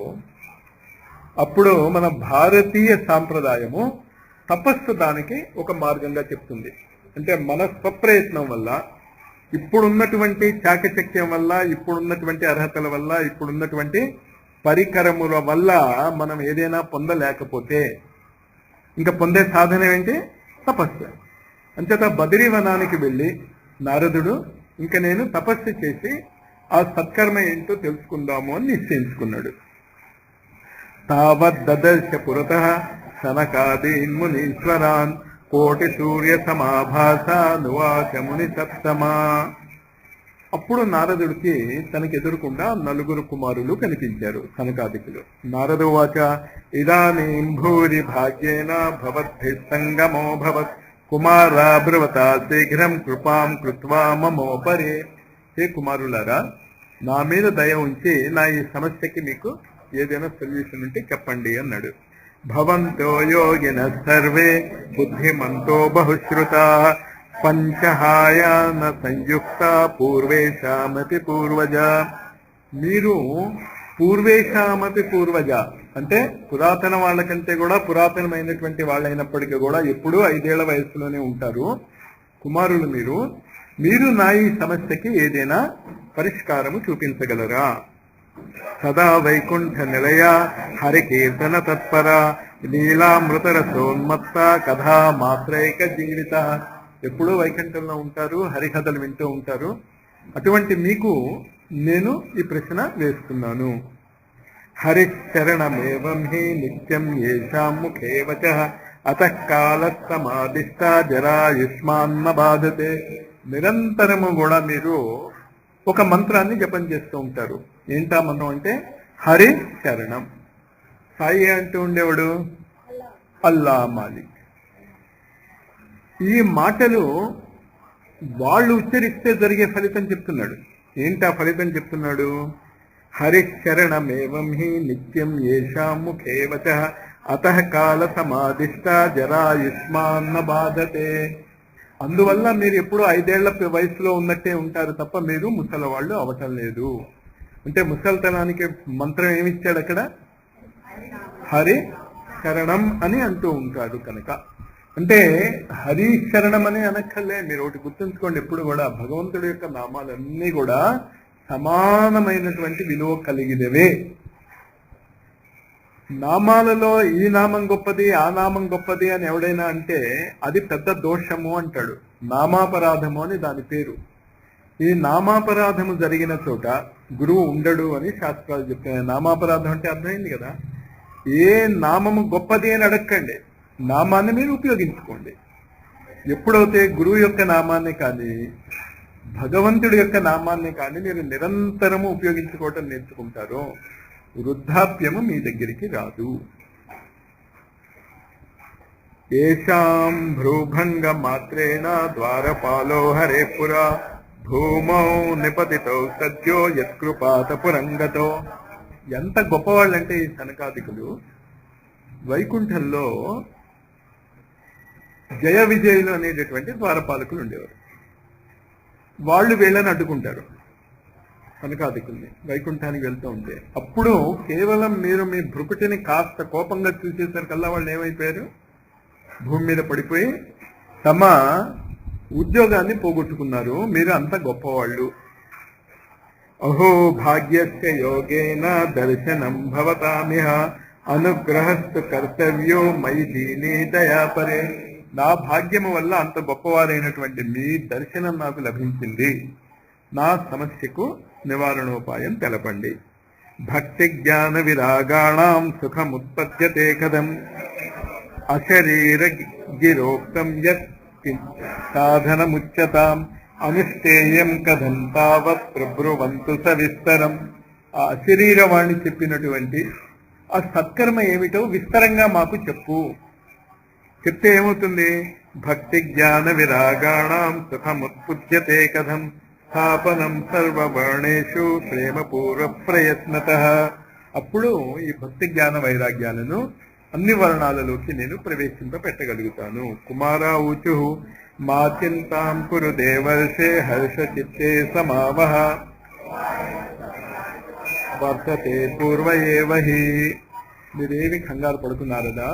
అప్పుడు మన భారతీయ సాంప్రదాయము తపస్సు దానికి ఒక మార్గంగా చెప్తుంది. అంటే మన స్వప్రయత్నం వల్ల, ఇప్పుడున్నటువంటి చాకచక్యం వల్ల, ఇప్పుడున్నటువంటి అర్హతల వల్ల, ఇప్పుడున్నటువంటి పరికరముల వల్ల మనం ఏదైనా పొందలేకపోతే ఇంకా పొందే సాధన ఏంటి? తపస్సు. అంచేత బదరీవనానికి వెళ్ళి నారదుడు ఇంకా నేను తపస్సు చేసి ఆ సత్కర్మ ఏంటో తెలుసుకుందాము అని నిశ్చయించుకున్నాడు. తావద్దర్శ పురతః సనకాదీన్ మునీశ్వరాన్ కోటి సూర్య సమాభాస నువాచ ముని సప్తమా. అప్పుడు నారదుడికి తనకి ఎదురుకుండా 4 కుమారులు కనిపించారు, సనకాదికులు. నారదు వాచ ఇదానీం భూరి భాగ్యేన భవద్భి సంగమో భవత్ కుమారా బ్రవత శీఘ్రం కృపాం కృత్వా మమోపరే. హే కుమారులారా, నా మీద దయ ఉంచి నా ఈ సమస్యకి మీకు ఏదైనా సొల్యూషన్ ఉంటే చెప్పండి అన్నాడు. భవంతో యోగిన సర్వే బుద్ధిమంతో బహుశ్రుతా పంచహాయాన సంయుక్త పూర్వేషామపి పూర్వజ. మీరు పూర్వేషామపి పూర్వజ అంటే పురాతన వాళ్ళకంటే కూడా పురాతనమైనటువంటి వాళ్ళైనప్పటికీ కూడా ఎప్పుడూ 5 ఏళ్ల వయసులోనే ఉంటారు కుమారులు. మీరు నా ఈ సమస్యకి ఏదైనా పరిష్కారము చూపించగలరా? సదా వైకుంఠ నిలయ హరికీర్తన తత్పర లీలామృతరసోన్మత్త కథా మాత్రైక జీవిత. ఎప్పుడూ వైకుంఠంలో ఉంటారు, హరికథలు వింటూ ఉంటారు. అటువంటి మీకు నేను ఈ ప్రశ్న వేస్తున్నాను. హరిశరణమేవం హి నిత్యం యేషాం ముఖే వచః అతః కాలః సమాదిష్ట జరాయుష్మాన్న బాధతే. నిరంతరము కూడా మీరు ఒక మంత్రాన్ని జపం చేస్తూ ఉంటారు. ఏంటా మంత్రం అంటే హరి శరణం. సాయి అంటూ ఉండేవాడు అల్లా మాలిక్. ఈ మాటలు వాళ్ళు ఉచ్చరిస్తే జరిగే ఫలితం చెప్తున్నాడు. ఏంటా ఫలితం చెప్తున్నాడు? హరిశరణమేవం హి నిత్యం యేషాం ముఖే వచః అతః కాల సమాదిష్ట జరాయుష్మాన్న బాధతే. అందువల్ల మీరు ఎప్పుడు 5 ఏళ్ల వయసులో ఉన్నట్టే ఉంటారు తప్ప మీరు ముసలవాళ్ళు అవటం లేదు. అంటే ముసలితనానికి మంత్రం ఏమిచ్చాడు అక్కడ? హరి శరణం అని అంటూ ఉంటాడు. కనుక అంటే హరి శరణం అని అనక్కర్లే. మీరు ఒకటి గుర్తుంచుకోండి, ఎప్పుడు కూడా భగవంతుడి యొక్క నామాలన్నీ కూడా సమానమైనటువంటి విలువ కలిగినవే. నామాలలో ఈ నామం గొప్పది, ఆ నామం గొప్పది అని ఎవడైనా అంటే అది పెద్ద దోషము అంటాడు. నామాపరాధము అని దాని పేరు. ఈ నామాపరాధము జరిగిన చోట గురువు ఉండడు అని శాస్త్రాలు చెప్తున్నాయి. నామాపరాధం అంటే అర్థమైంది కదా. ఏ నామము గొప్పది అని అడగండి, నామాన్ని మీరు ఉపయోగించుకోండి. ఎప్పుడైతే గురువు యొక్క నామాన్ని కానీ భగవంతుడి యొక్క నామాన్ని కానీ మీరు నిరంతరము ఉపయోగించుకోవటం నేర్చుకుంటారో వృద్ధాప్యము మీ దగ్గరికి రాదు. ఏషాం భ్రూభంగ మాత్రేణ ద్వారపాలో హరే పురా భూమౌ నిపతితో సద్యో యత్కృపాత పురంగతో. ఎంత గొప్పవాళ్ళంటే ఈ సనకాదికులు వైకుంఠంలో జయ విజయులు అనేటటువంటి ద్వారపాలకులు ఉండేవారు. వాళ్ళు వీళ్ళని అడ్డుకుంటారు సనకాదికుల్ని వైకుంఠానికి వెళ్తూ ఉంటే. అప్పుడు కేవలం మీరు మీ భృకుటిని కాస్త కోపంగా చూసేసరికల్లా వాళ్ళు ఏమైపోయారు? భూమి మీద పడిపోయి తమ ఉద్యోగాన్ని పోగొట్టుకున్నారు. మీరు అంత గొప్పవాళ్ళు. అహో భాగ్యస్య యోగేన దర్శనం భవతామిహ అనుగ్రహస్తు కర్తవ్యో మయి దీని దయాపరే. నా భాగ్యము వల్ల అంత గొప్పవారైనటువంటి మీ దర్శనం నాకు లభించింది. నా సమస్యకు నివారణోపాయం తెలపండి. భక్తి జ్ఞాన విరాగాణం సుఖముత్పద్యతే కథం అశరీర గిరోక్తం యత్ సాధనముచ్యతాం అనుష్ఠేయం కథం తావత్ ప్రభ్రువంతు సవిస్తరం. ఆ అశరీరవాణి చెప్పినటువంటి ఆ సత్కర్మ ఏమిటో విస్తరంగా మాకు చెప్పు. చెప్తే ఏమవుతుంది? భక్తి జ్ఞాన విరాగాణం సుఖముత్పద్యతే కథం స్థాపనం సర్వవర్ణేషు ప్రేమపూర్వ ప్రయత్నతః. అప్పుడు ఈ భక్తి జ్ఞాన వైరాగ్యాలను అన్ని వర్ణాలలోకి నేను ప్రవేశింపబెట్టగలుగుతాను. కుమారా ఊచు మా చింతాం కురు దేవర్షే హర్ష చిత్తే సమావహ వర్తతే పూర్వ ఏవ హి. మీరేమి కంగారు పడుతున్నారదా?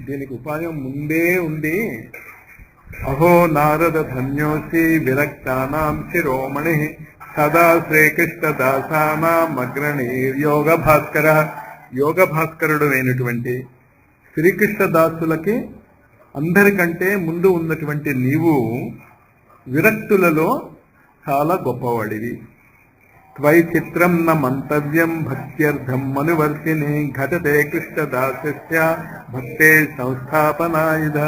దీనికి ఉపాయం ముందే ఉంది. అహో నారద ధన్యోసి విరక్తానాం శిరోమణి సదా శ్రీకృష్ణ దాసానాం అగ్రణీర్యోగ భాస్కర. యోగ భాస్కరుడు అయినటువంటి శ్రీకృష్ణ దాసులకి అందరికంటే ముందు ఉన్నటువంటి నీవు విరక్తులలో చాలా గొప్పవాడివి. త్వై చిత్రం న మంతవ్యం భక్త్యర్థం మనువర్తిని ఘటతే కృష్ణదాసస్య భక్తే సంస్థాపనాయుధ.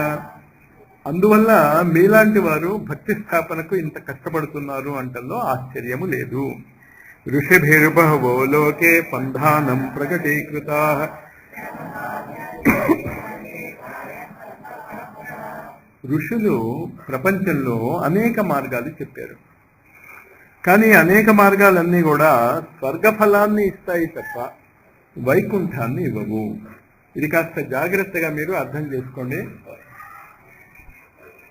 అందువల్ల మీలాంటి వారు భక్తి స్థాపనకు ఇంత కష్టపడుతున్నారు అంటల్లో ఆశ్చర్యము లేదు. ఋషిభిర్బహవో లోకే పంధానం ప్రకటీకృతాః. ఋషులు ప్రపంచంలో అనేక మార్గాలు చెప్పారు. కానీ అనేక మార్గాలన్నీ కూడా స్వర్గఫలాన్ని ఇస్తాయి తప్ప వైకుంఠాన్ని ఇవ్వవు. ఇది కాస్త జాగ్రత్తగా మీరు అర్థం చేసుకోండి.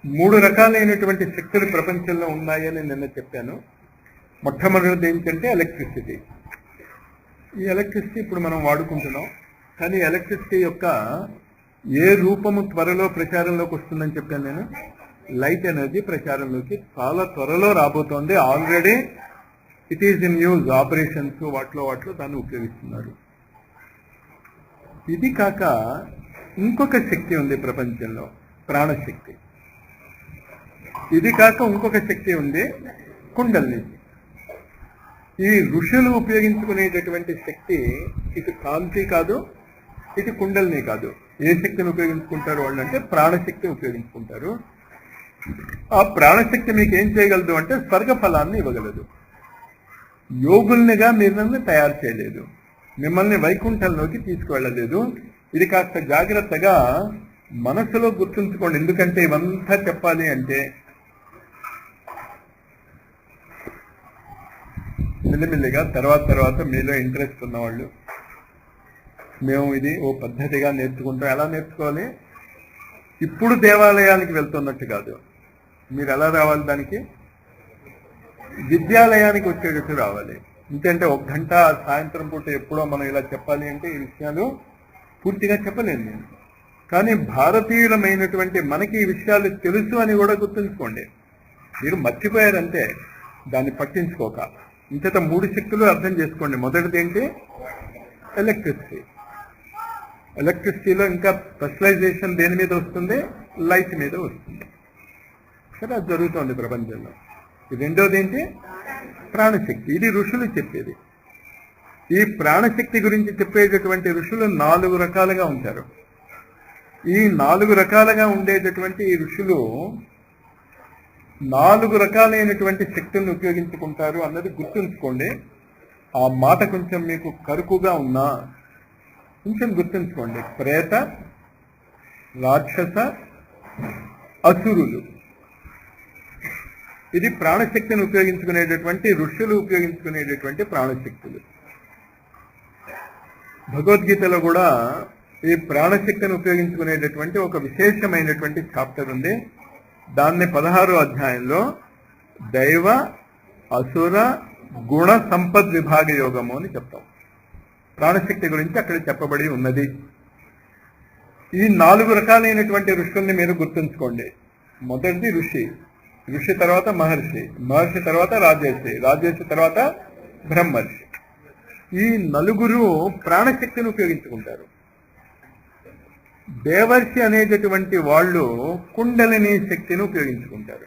3 రకాలైనటువంటి శక్తులు ప్రపంచంలో ఉన్నాయని నిన్న చెప్పాను. మొట్టమొదటిది ఏంటంటే ఎలక్ట్రిసిటీ. ఈ ఎలక్ట్రిసిటీ ఇప్పుడు మనం వాడుకుంటున్నాం. కానీ ఎలక్ట్రిసిటీ యొక్క ఏ రూపము త్వరలో ప్రచారంలోకి వస్తుందని చెప్పాను నేను. లైట్ ఎనర్జీ ప్రచారంలోకి చాలా త్వరలో రాబోతోంది. Already it is in use. Operations వాటిలో దాన్ని ఉపయోగిస్తున్నారు. ఇది కాక ఇంకొక శక్తి ఉంది ప్రపంచంలో, ప్రాణశక్తి. ఇది కాక ఇంకొక శక్తి ఉంది, కుండల్ని. ఈ ఋషులు ఉపయోగించుకునేటటువంటి శక్తి ఇటు కాంతి కాదు, ఇటు కుండల్ని కాదు. ఏ శక్తిని ఉపయోగించుకుంటారు వాళ్ళు అంటే ప్రాణశక్తిని ఉపయోగించుకుంటారు. ఆ ప్రాణశక్తి మీకు ఏం చేయగలదు అంటే స్వర్గ ఫలాన్ని ఇవ్వగలదు. యోగుల్నిగా మిమ్మల్ని తయారు చేయలేదు, మిమ్మల్ని వైకుంఠంలోకి తీసుకువెళ్ళలేదు. ఇది కాస్త జాగ్రత్తగా మనసులో గుర్తుంచుకోండి. ఎందుకంటే ఇవంతా చెప్పాలి అంటే మెల్లిమెల్లిగా తర్వాత మీలో ఇంట్రెస్ట్ ఉన్నవాళ్ళు, మేము ఇది ఓ పద్ధతిగా నేర్చుకుంటాం. ఎలా నేర్చుకోవాలి? ఇప్పుడు దేవాలయానికి వెళ్తున్నట్టు కాదు. మీరు ఎలా రావాలి? దానికి విద్యాలయానికి వచ్చేటట్టు రావాలి. ఎందుకంటే 1 గంట సాయంత్రం పూట ఎప్పుడో మనం ఇలా చెప్పాలి అంటే ఈ విషయాలు పూర్తిగా చెప్పలేను నేను. కానీ భారతీయులమైనటువంటి మనకి ఈ విషయాలు తెలుసు అని కూడా గుర్తుంచుకోండి. మీరు మర్చిపోయారంటే దాన్ని పట్టించుకోక. ఇంతట 3 శక్తులు అర్థం చేసుకోండి. మొదటిది ఏంటి? ఎలక్ట్రిసిటీ. ఎలక్ట్రిసిటీలో ఇంకా స్పెషలైజేషన్ దేని మీద వస్తుంది? లైట్ మీద వస్తుంది. సరే, అది జరుగుతుంది ప్రపంచంలో. రెండోది ఏంటి? ప్రాణశక్తి. ఇది ఋషులు చెప్పేది. ఈ ప్రాణశక్తి గురించి చెప్పేటటువంటి ఋషులు 4 రకాలుగా ఉంటారు. ఈ 4 రకాలుగా ఉండేటటువంటి ఈ ఋషులు 4 రకాలైనటువంటి శక్తులను ఉపయోగించుకుంటారు అన్నది గుర్తుంచుకోండి. ఆ మాట కొంచెం మీకు కరుకుగా ఉన్నా కొంచెం గుర్తుంచుకోండి. ప్రేత, రాక్షస, అసురులు. ఇది ప్రాణశక్తిని ఉపయోగించుకునేటటువంటి ఋషులు ఉపయోగించుకునేటటువంటి ప్రాణశక్తులు. భగవద్గీతలో కూడా ఈ ప్రాణశక్తిని ఉపయోగించుకునేటటువంటి ఒక విశేషమైనటువంటి చాప్టర్ ఉంది. దాన్ని 16వ అధ్యాయంలో దైవ అసుర గుణ సంపద్ విభాగ యోగము అని చెప్తాం. ప్రాణశక్తి గురించి అక్కడ చెప్పబడి ఉన్నది. ఈ 4 రకాలైనటువంటి ఋషుల్ని మీరు గుర్తుంచుకోండి. మొదటిది ఋషి, ఋషి తర్వాత మహర్షి, మహర్షి తర్వాత రాజర్షి, రాజర్షి తర్వాత బ్రహ్మర్షి. ఈ 4 ప్రాణశక్తిని ఉపయోగించుకుంటారు. దేవర్షి అనేటటువంటి వాళ్ళు కుండలిని శక్తిని ఉపయోగించుకుంటారు.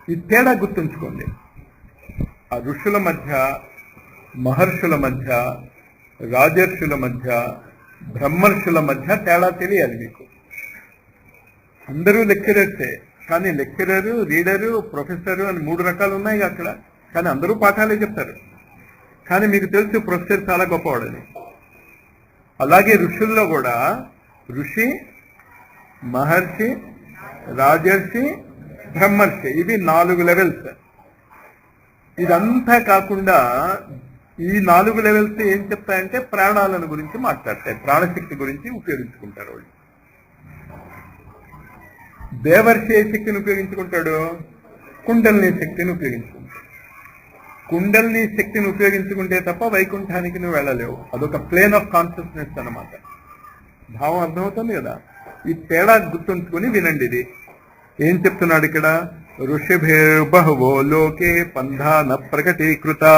ఈ తేడా గుర్తుంచుకోండి. ఆ ఋషుల మధ్య, మహర్షుల మధ్య, రాజర్షుల మధ్య, బ్రహ్మర్షుల మధ్య తేడా తెలియాలి మీకు. అందరూ లెక్చరర్సే, కానీ లెక్చరరు, రీడరు, ప్రొఫెసరు అని 3 రకాలు ఉన్నాయి అక్కడ. కానీ అందరూ పాఠాలే చెప్తారు. కానీ మీకు తెలుసు ప్రొఫెసర్ చాలా గొప్పవాడని. అలాగే ఋషుల్లో కూడా ఋషి, మహర్షి, రాజర్షి, బ్రహ్మర్షి, ఇవి 4 లెవెల్స్. ఇదంతా కాకుండా ఈ 4 లెవెల్స్ ఏం చెప్తాయంటే ప్రాణాలను గురించి మాట్లాడతాయి, ప్రాణశక్తి గురించి ఉపయోగించుకుంటారు వాళ్ళు. దేవర్షి ఏ శక్తిని ఉపయోగించుకుంటాడు? కుండలిని శక్తిని ఉపయోగించుకుంటాడు. కుండలిని శక్తిని ఉపయోగించుకుంటే తప్ప వైకుంఠానికి నువ్వు వెళ్ళలేవు. అదొక ప్లేన్ ఆఫ్ కాన్షియస్నెస్ అన్నమాట. భావం అర్థమవుతుంది కదా? ఈ తేడా గుర్తుంచుకుని వినండి. ఇది ఏం చెప్తున్నాడు ఇక్కడ? ఋషిభిర్బహవో లోకే పంధాన ప్రకటీకృతా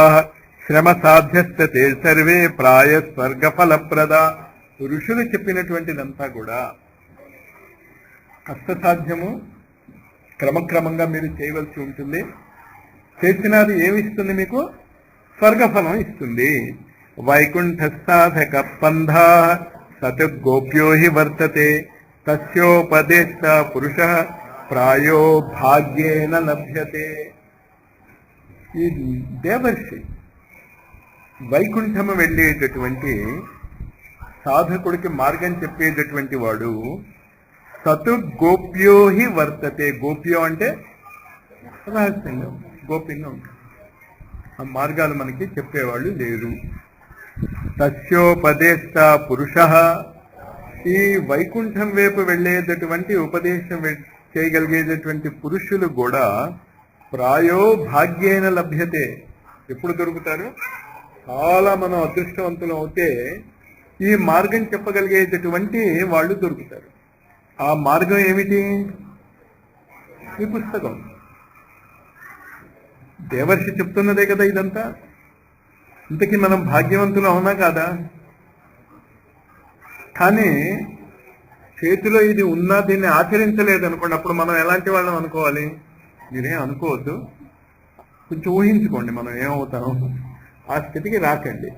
శ్రమ సాధ్యస్తే సర్వే ప్రాయ స్వర్గ ఫలప్రద. ఋషులు చెప్పినటువంటిదంతా కూడా కష్టసాధ్యము, క్రమక్రమంగా మీరు చేయవలసి ఉంటుంది. చేసినది ఏమిస్తుంది? మీకు స్వర్గఫలం ఇస్తుంది. వైకుంఠ సాధక పంధా సత్ గోప్యో హి వర్తతే తస్యోపదేశ పురుష ప్రాయో భాగ్యేన లభ్యతే. ఈ దేవర్షి వైకుంఠము వెళ్ళేటటువంటి సాధకుడికి మార్గం చెప్పేటటువంటి వాడు సతు గోప్యో హి వర్తతే. గోప్యో అంటే రహస్యంగా, గోప్యంగా ఉంటుంది. ఆ మార్గాలు మనకి చెప్పేవాళ్ళు లేరు. తస్యోపదేశ పురుష, ఈ వైకుంఠం వైపు వెళ్ళేటటువంటి ఉపదేశం చేయగలిగేటటువంటి పురుషులు కూడా ప్రాయో భాగ్యేన లభ్యతే. ఎప్పుడు దొరుకుతారు? చాలా మనం అదృష్టవంతులు అవుతే ఈ మార్గం చెప్పగలిగేటటువంటి వాళ్ళు దొరుకుతారు. ఆ మార్గం ఏమిటి? ఈ పుస్తకం. దేవర్షి చెప్తున్నదే కదా ఇదంతా. ఇంతకీ మనం భాగ్యవంతులు అవునా కాదా? కానీ చేతిలో ఇది ఉన్నా దీన్ని ఆచరించలేదు అనుకోండి, అప్పుడు మనం ఎలాంటి వాళ్ళం అనుకోవాలి? మీరేం అనుకోవద్దు, కొంచెం ఊహించుకోండి మనం ఏమవుతాం. ఆ స్థితికి రాకండి.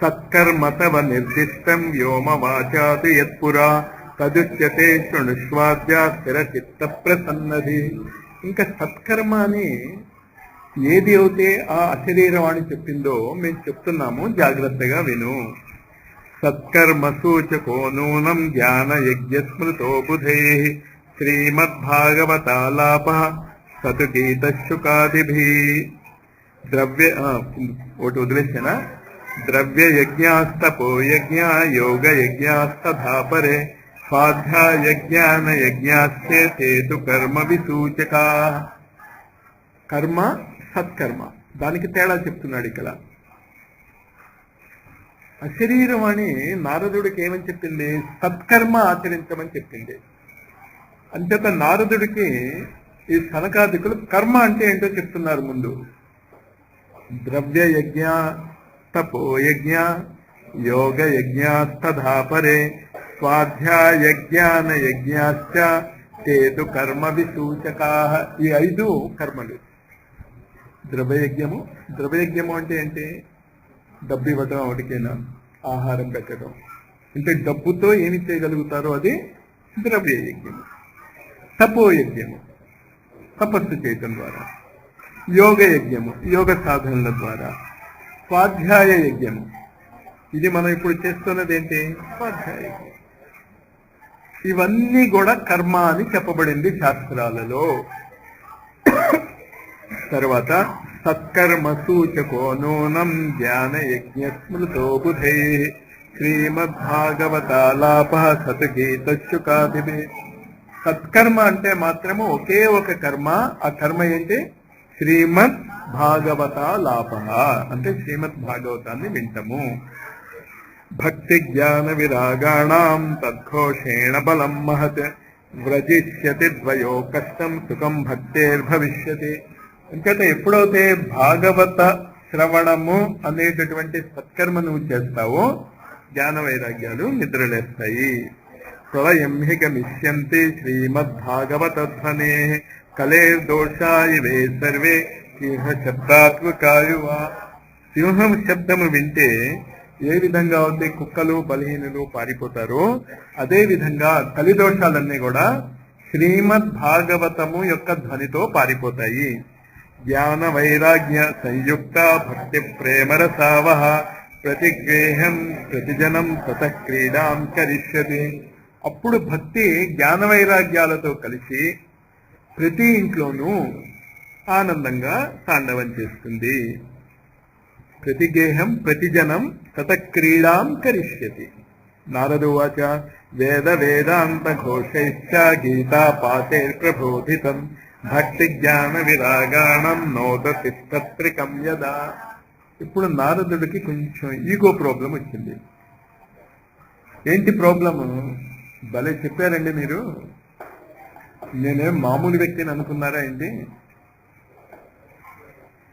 సత్కర్మతవ నిర్దిష్టం వ్యోమ వాచాతు యత్పురా తదుచ్యతే శృణుష్వాద్యా స్థిర చిత్త ప్రసన్నది. ఇంకా సత్కర్మ అని ఏది అయితే ఆ అశరీరవాణి చెప్పిందో మేము చెప్తున్నాము, జాగ్రత్తగా విను. సత్కర్మ సూచకో నూనం జ్ఞాన యజ్ఞ స్మృతో బుధే శ్రీమద్భాగవతాలాప సతు గీతశుకాదిభి. ఒకటి వదిలేసానా? ద్రవ్య యజ్ఞాస్తపో యజ్ఞ యోగ యజ్ఞాస్తధాపరే స్వాధ్యాయ జ్ఞాన యజ్ఞాశ్చేతు కర్మ విసూచక. కర్మ సత్కర్మ, దానికి తేడా చెప్తున్నాడు ఇక్కడ. అశరీరవాణి నారదుడికి ఏమని చెప్పింది? సత్కర్మ ఆచరించమని చెప్పింది. అంచేత నారదుడికి ఈ సనకాదికులు కర్మ అంటే ఏంటో చెప్తున్నారు ముందు. ద్రవ్య యజ్ఞ తపోయజ్ఞ యోగ యజ్ఞాస్తధాపరే స్వాధ్యాయ జ్ఞాన యజ్ఞాశ్చ తేతు కర్మ విసూచకా. ఈ 5 కర్మలు. ద్రవ్యయజ్ఞము అంటే ఏంటి? డబ్బు ఇవ్వటం, ఒకటికైనా ఆహారం పెట్టడం. అంటే డబ్బుతో ఏమి చేయగలుగుతారో అది ద్రవ్యయజ్ఞము. తపోయజ్ఞము తపస్సు చేయటం ద్వారా. యోగ యజ్ఞము యోగ సాధనల ద్వారా. స్వాధ్యాయ యజ్ఞము, ఇది మనం ఇప్పుడు చేస్తున్నది ఏంటి? స్వాధ్యాయ యజ్ఞం. ఇవన్నీ కూడా కర్మ అని చెప్పబడింది శాస్త్రాలలో. తర్వాత సత్కర్మ సూచకో నూనం జ్ఞాన యజ్ఞ స్మృతో బుధే శ్రీమద్భాగవతాలాప సత్ గీతశుకాదిభి. సత్కర్మ అంటే మాత్రము ఒకే ఒక కర్మ. ఆ కర్మ ఏంటి? శ్రీమద్ భాగవతాలాప, అంటే శ్రీమద్ భాగవతాన్ని వింటము. భక్తి జ్ఞాన విరాగాణం తద్ఘోషేణ బలం మహత్ వ్రజిష్యతి ద్వయో కష్టం సుఖం భక్తేర్భవిష్యతి. అంచేత ఎప్పుడైతే భాగవత శ్రవణము అనేటటువంటి సత్కర్మ నువ్వు చేస్తావో జ్ఞాన వైరాగ్యాలు నిద్రలేస్తాయి. ప్రళయంహికమిష్యంతి శ్రీమద్భాగవతధ్వనే కలేర్దోషాయివే సర్వే సింహ శబ్దాత్మకాయువా. సింహం శబ్దము వింటే ఏ విధంగా అయితే కుక్కలు బలహీనులు పారిపోతారో అదే విధంగా కలిదోషాలన్నీ కూడా శ్రీమద్ భాగవతము యొక్క ధ్వనితో పారిపోతాయి. జ్ఞాన వైరాగ్య సంయుక్త భక్తి ప్రేమరసావహ ప్రతిగ్రేహం ప్రతిజనం తతః క్రీడాం కరిష్యతి. అప్పుడు భక్తి జ్ఞాన వైరాగ్యాలతో కలిసి ప్రతి ఇంట్లోనూ ఆనందంగా తాండవం చేస్తుంది. ప్రతిగేహం ప్రతిజనం తతః క్రీడాం కరిష్యతి. నారదువాచ వేద వేదాంత ఘోషైశ్చ గీతా పాఠైర్ప్రబోధితం భక్తి జ్ఞాన విరాగాణం నోదతిష్టత్రికం యదా. ఇప్పుడు నారదుడికి కొంచెం ఈగో ప్రాబ్లం వచ్చింది. ఏంటి ప్రాబ్లము? భలే చెప్పారండి మీరు, నేనేం మామూలు వ్యక్తిని అనుకున్నారా ఏంటి?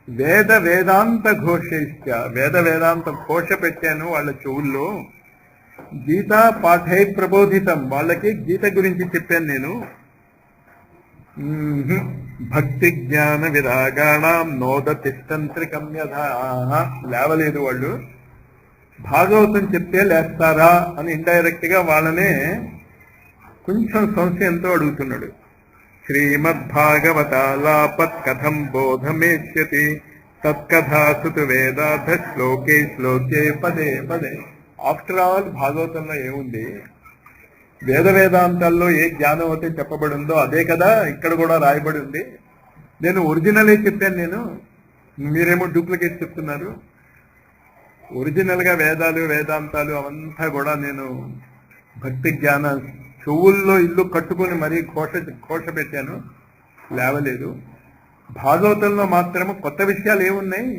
వేద వేదాంత ఘోషైశ్చ, వేద వేదాంత ఘోష పెట్టాను వాళ్ళ చెవుల్లో. గీతా పాఠై ప్రబోధితం, వాళ్ళకి గీత గురించి చెప్పాను నేను. భక్తి జ్ఞాన విరాగాణం నోదతిష్టంత్రికం యథా. లేవలేదు వాళ్ళు. భాగవతం చెప్తే లేస్తారా అని ఇండైరెక్ట్ గా వాళ్ళనే కొంచెం సంశయంతో అడుగుతున్నాడు. శ్రీమద్భాగవతాలాపత్ కథం బోధమేష్యతి తత్కథాసుతు వేదార్థ శ్లోకే శ్లోకే పదే పదే. ఆఫ్టర్ ఆల్ భాగవతంలో ఏముంది? వేద వేదాంతాల్లో ఏ జ్ఞానం అయితే చెప్పబడి ఉందో అదే కదా ఇక్కడ కూడా రాయబడి ఉంది. నేను ఒరిజినలే చెప్పాను నేను, మీరేమో డూప్లికేట్ చెప్తున్నారు. ఒరిజినల్ గా వేదాలు వేదాంతాలు అవంతా కూడా నేను భక్తి జ్ఞాన చెవుల్లో ఇల్లు కట్టుకుని మరీ ఘోష పెట్టాను, లేవలేదు. భాగవతంలో మాత్రమే కొత్త విషయాలు ఏమున్నాయి?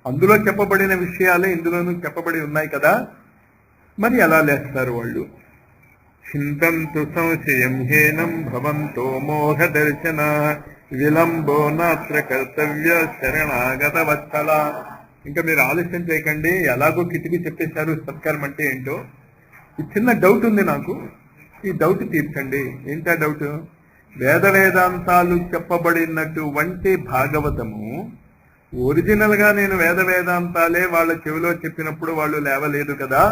అందులో చెప్పబడిన విషయాలే ఇందులోనూ చెప్పబడి ఉన్నాయి కదా, మరి ఎలా లేస్తారు వాళ్ళు? చింతంతు సంశయం హేనం భవంతో మోహ దర్శన విలంబో నాత్ర కర్తవ్య శరణాగత వత్సల. ఇంకా మీరు ఆలస్యం చేయకండి, ఎలాగో కిటికీ చెప్పేశారు సత్కర్మ అంటే ఏంటో. ఈ చిన్న డౌట్ ఉంది నాకు, ఈ డౌట్ తీర్చండి. ఏంటా డౌట్? వేద వేదాంతాలు చెప్పబడినటువంటి భాగవతము ఒరిజినల్ గా నేను వేద వేదాంతాలే వాళ్ళ చెవిలో చెప్పినప్పుడు వాళ్ళు లేవలేదు కదా,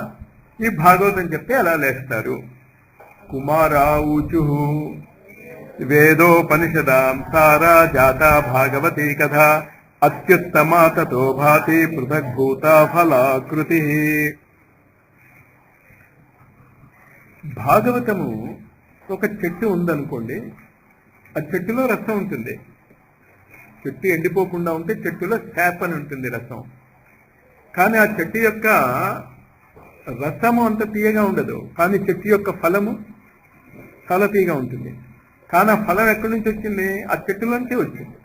ఈ భాగవతం చెప్తే ఎలా లేస్తారు? కుమారా ఊచు వేదోపనిషదాం సారా జాతా భాగవతీ కథ అత్యుత్తమా తతో భాతి పృథగ్భూత ఫలాకృతి. భాగవతము ఒక చెట్టు ఉందనుకోండి, ఆ చెట్టులో రసం ఉంటుంది. చెట్టు ఎండిపోకుండా ఉంటే చెట్టులో శాప్ అని ఉంటుంది, రసం. కానీ ఆ చెట్టు యొక్క రసము అంత తీయగా ఉండదు, కానీ చెట్టు యొక్క ఫలము చాలా తీయగా ఉంటుంది. కానీ ఆ ఫలం ఎక్కడి నుంచి వచ్చింది? ఆ చెట్టులోంచి వచ్చింది.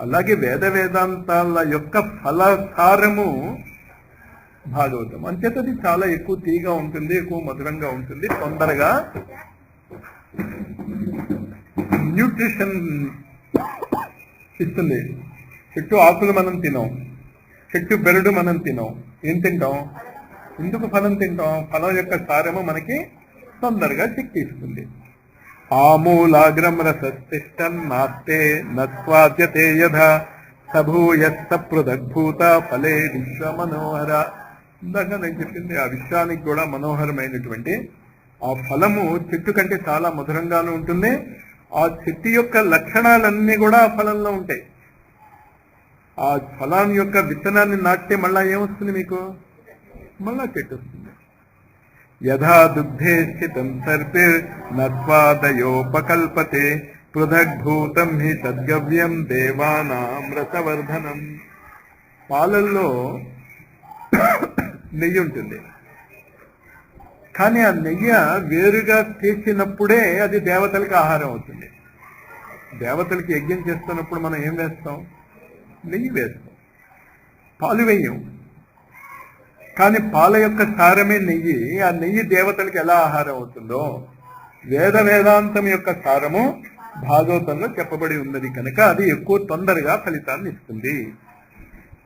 అలాగే వేద వేదాంతాల యొక్క ఫలసారము భాగవతం. అంచేత అది చాలా ఎక్కువ తీయగా ఉంటుంది, ఎక్కువ మధురంగా ఉంటుంది, తొందరగా న్యూట్రిషన్ ఇస్తుంది. చెట్టు ఆకులు మనం తినాం, చెట్టు బెరడు మనం తినాం. ఏం తింటాం? ఎందుకు ఫలం తింటాం? ఫలం యొక్క సారము మనకి తొందరగా శక్తి ఇస్తుంది. ఆమూలాగ్రం రసస్తిష్టం నాస్తే నస్వాద్యతే యథా సభూయస్త పృథగ్భూత ఫలే విశ్వ మనోహర. ఇందాక నేను చెప్పింది ఆ విశ్వానికి కూడా మనోహరమైనటువంటి ఆ ఫలము చెట్టు కంటే చాలా మధురంగానే ఉంటుంది. ఆ చెట్టు యొక్క లక్షణాలన్నీ కూడా ఆ ఫలంలో ఉంటాయి. ఆ ఫలాన్ని యొక్క విత్తనాన్ని నాటితే మళ్ళా ఏమొస్తుంది మీకు? మళ్ళా చెట్టు వస్తుంది. యథా దుగ్ధే స్థితం సర్పిర్ నస్వాదయోపకల్పతే పృథగ్భూతం హి తద్గవ్యం దేవానాం రసవర్ధనం. పాలల్లో నెయ్యి ఉంటుంది, కానీ ఆ నెయ్యి వేరుగా తీసినప్పుడే అది దేవతలకి ఆహారం అవుతుంది. దేవతలకి యజ్ఞం చేస్తున్నప్పుడు మనం ఏం వేస్తాం? నెయ్యి వేస్తాం, పాలు వేయం. కానీ పాల యొక్క సారమే నెయ్యి. ఆ నెయ్యి దేవతలకి ఎలా ఆహారం అవుతుందో వేద వేదాంతం యొక్క సారము భాగవతంలో చెప్పబడి ఉన్నది కనుక అది ఎక్కువ తొందరగా ఫలితాన్ని ఇస్తుంది.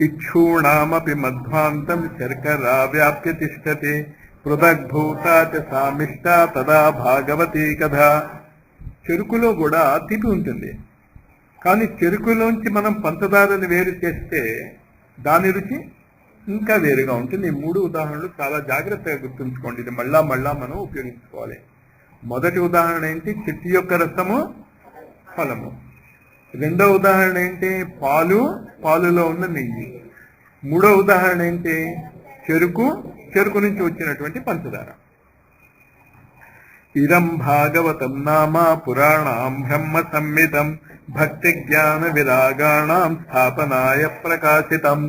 ఇక్షూణామపి మధ్వాంతం శర్కరా వ్యాప్య తిష్టతే పృథగ్భూత సామిష్ట తదా భాగవతీ కథ. చెరుకులో కూడా తీపి ఉంటుంది, కానీ చెరుకులోంచి మనం పంచదారని వేరు చేస్తే దాని రుచి ఇంకా వేరుగా ఉంటుంది. ఈ మూడు ఉదాహరణలు చాలా జాగ్రత్తగా గుర్తుంచుకోండి. ఇది మళ్ళా మనం ఉపయోగించుకోవాలి. మొదటి ఉదాహరణ ఏంటి? చెట్టు యొక్క రసము, ఫలము. రెండో ఉదాహరణ ఏంటి? పాలులో ఉన్న నెయ్యి. మూడో ఉదాహరణ ఏంటి? చెరుకు నుంచి వచ్చినటువంటి పంచదార. ఇదం భాగవతం నామ పురాణం బ్రహ్మ సంహితం భక్తి జ్ఞాన విరాగాణం స్థాపనాయ ప్రకాశితం.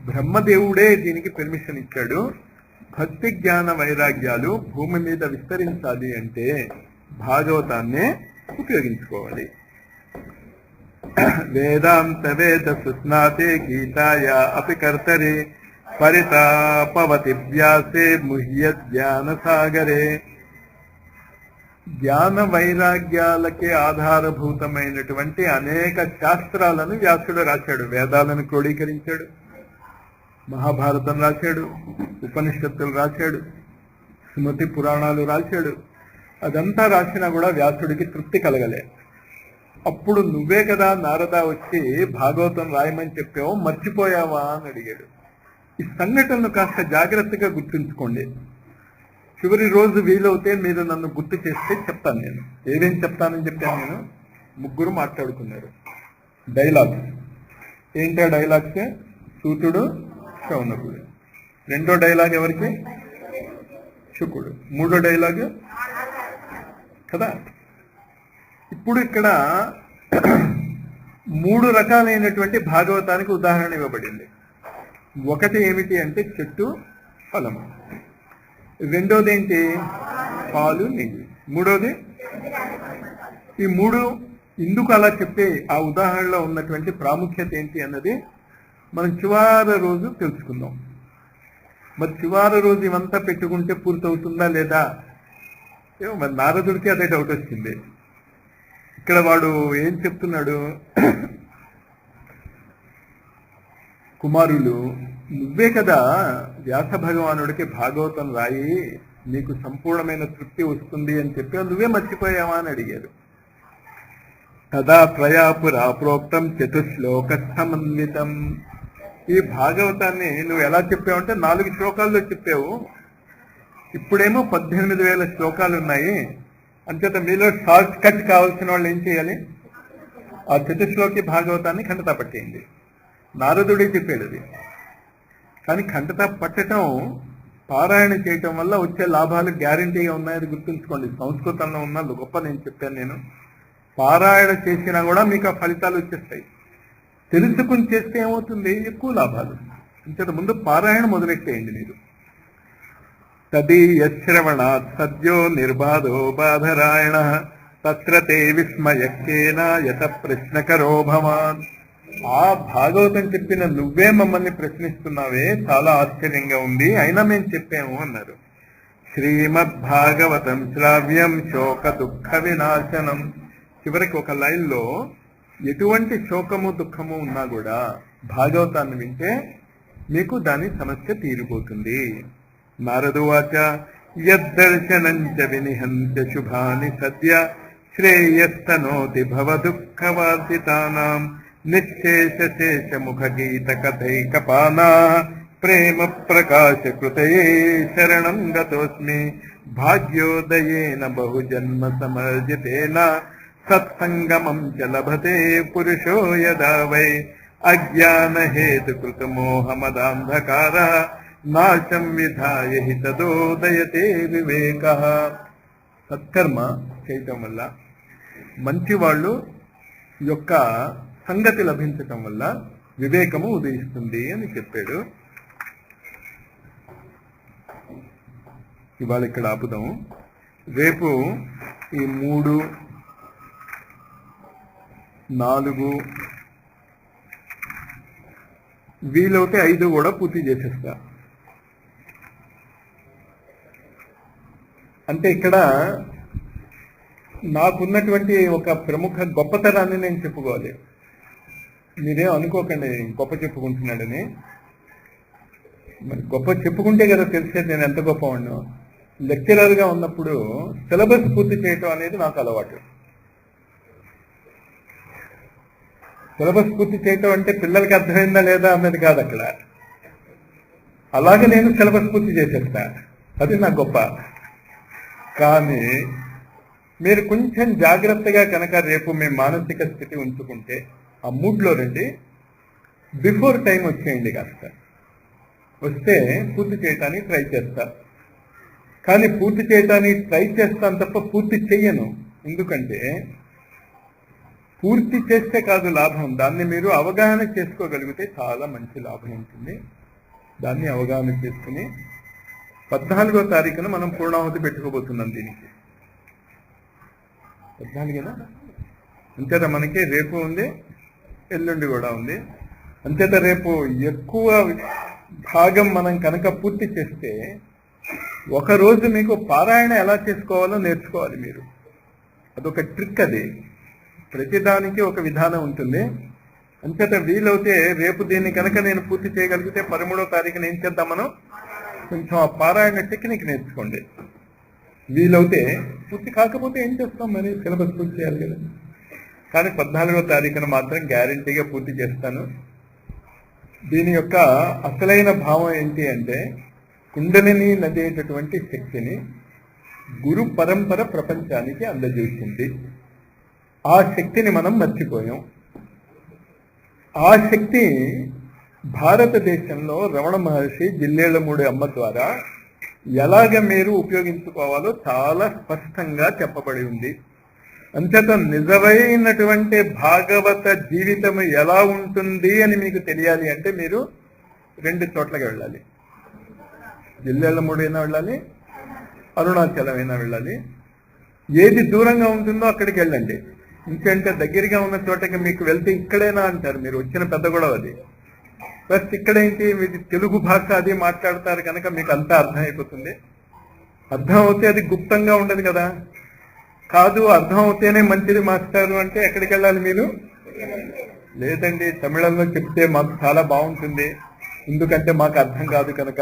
బ్రహ్మదేవుడే దీనికి పర్మిషన్ ఇచ్చాడు. భక్తి జ్ఞాన వైరాగ్యాలు భూమి మీద విస్తరించాలి అంటే భాగవతాన్నే ఉపయోగించుకోవాలి. వేదాంత వేద సుస్నాతే గీతాయ అపి కర్తరే పరితాపవతి వ్యాసే ముహ్య జ్ఞాన సాగరే. జ్ఞాన వైరాగ్యాలకే ఆధారభూతమైనటువంటి అనేక శాస్త్రాలను వ్యాసుడు రాశాడు. వేదాలను క్రోడీకరించాడు, మహాభారతం రాశాడు, ఉపనిషత్తులు రాశాడు, స్మృతి పురాణాలు రాశాడు. అదంతా రాసినా కూడా వ్యాసుడికి తృప్తి కలగలే. అప్పుడు నువ్వే కదా నారద వచ్చి భాగవతం రాయమని చెప్పావు, మర్చిపోయావా అని అడిగాడు. ఈ సంఘటనను కాస్త జాగ్రత్తగా గుర్తుంచుకోండి. చివరి రోజు వీలవుతే మీరు నన్ను గుర్తు చేస్తే చెప్తాను. నేను ఏదేం చెప్తానని చెప్పాను. నేను ముగ్గురు మాట్లాడుకున్నారు. డైలాగ్స్ ఏంటా? డైలాగ్స్ సూతుడు, శౌనకుడు. రెండో డైలాగ్ ఎవరికి? శుకుడు. మూడో డైలాగ్ కదా. ఇప్పుడు ఇక్కడ మూడు రకాలైనటువంటి భాగవతానికి ఉదాహరణ ఇవ్వబడింది. ఒకటి ఏమిటి అంటే చెట్టు, ఫలము. రెండోది ఏంటి? పాలు, నెయ్యి. మూడోది ఈ మూడు ఎందుకు అలా చెప్పే ఆ ఉదాహరణలో ఉన్నటువంటి ప్రాముఖ్యత ఏంటి అన్నది మనం చివరి రోజు తెలుసుకుందాం. మరి చివరి రోజు ఇవంతా పెట్టుకుంటే పూర్తవుతుందా లేదా? ఏమో మరి నారదుడికి అదే డౌట్ వచ్చింది. ఇక్కడ వాడు ఏం చెప్తున్నాడు? కుమారులు నువ్వే కదా వ్యాస భగవానుడికి భాగవతం రాయి నీకు సంపూర్ణమైన తృప్తి వస్తుంది అని చెప్పి నువ్వే మర్చిపోయావా అని అడిగారు. తదా త్వయా పురా ప్రోక్తం చతుశ్లోక సమన్వితం. ఈ భాగవతాన్ని నువ్వు ఎలా చెప్పావంటే 4 శ్లోకాల్లో చెప్పావు. ఇప్పుడేమో 18,000 శ్లోకాలు ఉన్నాయి. అంచేత మీలో షార్ట్ కట్ కావాల్సిన వాళ్ళు ఏం చేయాలి? ఆ చతుశ్లోకి భాగవతాన్ని ఖండతా పట్టేయండి. నారదుడే చెప్పాడు అది. కానీ ఖండతా పట్టడం, పారాయణ చేయటం వల్ల వచ్చే లాభాలు గ్యారంటీగా ఉన్నాయని గుర్తుంచుకోండి. సంస్కృతంలో ఉన్న గొప్ప నేను చెప్పాను. నేను పారాయణ చేసినా కూడా మీకు ఆ ఫలితాలు వచ్చేస్తాయి. తెలుసుకుని చేస్తే ఏమవుతుంది? ఎక్కువ లాభాలు. అంచేత ముందు పారాయణ మొదలెట్టేయండి మీరు. తదీయశ్రవణాత్ సద్యో నిర్బాధో బాధరాయణ తత్ర తే విస్మయక్కేన యత ప్రశ్నకరో భవాన్. ఆ భాగవతం చెప్పిన నువ్వే మమ్మల్ని ప్రశ్నిస్తున్నావే, చాలా ఆశ్చర్యంగా ఉంది, అయినా మేము చెప్పాము అన్నారు. శ్రీమద్భాగవతం శ్రావ్యం శోక దుఃఖ వినాశనం. చివరికి ఒక లైన్లో ఎటువంటి శోకము దుఃఖము ఉన్నా కూడా భాగవతాన్ని వింటే మీకు దాని సమస్య తీరిపోతుంది. నారదువాచ యద్దర్శనంచ వినిహంత శుభాని సద్య శ్రేయస్తనోతి భవ దుఃఖవార్జితానాం నిశ్శేష శేష ముఖ గీత కథైకపానా ప్రేమ ప్రకాశ కృతయే శరణం గతోస్మి భాగ్యోదయేన బహుజన్మ సమర్జితేన సత్సంగమం చ లభతే పురుషో యదా వై అజ్ఞాన హేతుకృత మోహమదాంధకార నాశం విధాయ హి తదోదయతే వివేక. సత్కర్మ చేయటం వల్ల, మంచి వాళ్ళు యొక్క సంగతి లభించటం వల్ల వివేకము ఉదయిస్తుంది అని చెప్పాడు. ఇవాళ ఇక్కడ ఆపుదాము. రేపు ఈ 3, 4 వీలవుతే 5 కూడా పూర్తి చేసేస్తా. అంటే ఇక్కడ నాకున్నటువంటి ఒక ప్రముఖ గొప్పతనాన్ని నేను చెప్పుకోవాలి. మీరేం అనుకోకండి గొప్ప చెప్పుకుంటున్నాడని. మరి గొప్ప చెప్పుకుంటే కదా తెలిసేది నేను ఎంత గొప్ప ఉన్నాను. లెక్చరర్గా ఉన్నప్పుడు సిలబస్ పూర్తి చేయటం అనేది నాకు అలవాటు. సిలబస్ పూర్తి చేయటం అంటే పిల్లలకి అర్థమైందా లేదా అన్నది కాదు అక్కడ. అలాగే నేను సిలబస్ పూర్తి చేసేస్తా, అది నా గొప్ప. కానీ మీరు కొంచెం జాగ్రత్తగా కనుక రేపు మీ మానసిక స్థితి ఉంచుకుంటే ఆ మూడ్లో రండి. బిఫోర్ టైం వచ్చేయండి, కాస్త వస్తే పూర్తి చేయటానికి ట్రై చేస్తా. కానీ పూర్తి చేయటానికి ట్రై చేస్తాను తప్ప పూర్తి చెయ్యను. ఎందుకంటే పూర్తి చేస్తే కాదు లాభం, దాన్ని మీరు అవగాహన చేసుకోగలిగితే చాలా మంచి లాభం ఉంటుంది. దాన్ని అవగాహన చేసుకుని 14వ తారీఖున మనం పూర్ణాహుతి పెట్టుకోబోతున్నాం. దీనికి 14న అంచేత మనకి రేపు ఉంది, ఎల్లుండి కూడా ఉంది. అంచేత రేపు ఎక్కువ భాగం మనం కనుక పూర్తి చేస్తే ఒకరోజు మీకు పారాయణ ఎలా చేసుకోవాలో నేర్చుకోవాలి మీరు. అదొక ట్రిక్. అది ప్రతిదానికి ఒక విధానం ఉంటుంది. అంచేత వీలవుతే రేపు దీన్ని కనుక నేను పూర్తి చేయగలిగితే 13వ తారీఖున ఏం చేద్దాం, మనం కొంచెం ఆ పారాయణ టెక్నిక్ నేర్చుకోండి. వీలవుతే పూర్తి కాకపోతే ఏం చేస్తాం, మరి సిలబస్ పూర్తి చేయాలి కదా. కానీ 14వ తారీఖున మాత్రం గ్యారంటీగా పూర్తి చేస్తాను. దీని యొక్క అసలైన భావం ఏంటి అంటే కుండలిని నదేటటువంటి శక్తిని గురు పరంపర ప్రపంచానికి అందజేసింది. ఆ శక్తిని మనం మర్చిపోయాం. ఆ శక్తి భారతదేశంలో రమణ మహర్షి జిల్లేళ్లమూడి అమ్మ ద్వారా ఎలాగ మీరు ఉపయోగించుకోవాలో చాలా స్పష్టంగా చెప్పబడి ఉంది. అంచేత నిజమైనటువంటి భాగవత జీవితం ఎలా ఉంటుంది అని మీకు తెలియాలి అంటే మీరు 2 చోట్లకి వెళ్ళాలి. జిల్లేళ్లమూడి అయినా వెళ్ళాలి, అరుణాచలం అయినా వెళ్ళాలి. ఏది దూరంగా ఉంటుందో అక్కడికి వెళ్ళండి. ఇంకంటే దగ్గరగా ఉన్న చోటకి మీకు వెళ్తే ఇక్కడేనా అంటారు. మీరు వచ్చిన పెద్ద గొడవ అది. ప్లస్ ఇక్కడేంటి, మీరు తెలుగు భాష అది మాట్లాడతారు కనుక మీకు అంతా అర్థమైపోతుంది. అర్థం అవుతే అది గుప్తంగా ఉండదు కదా. కాదు అర్థం అవుతేనే మంచిది మాస్టారు అంటే ఎక్కడికి వెళ్ళాలి మీరు? లేదండి తమిళంలో చెప్తే మాకు చాలా బాగుంటుంది, ఎందుకంటే మాకు అర్థం కాదు కనుక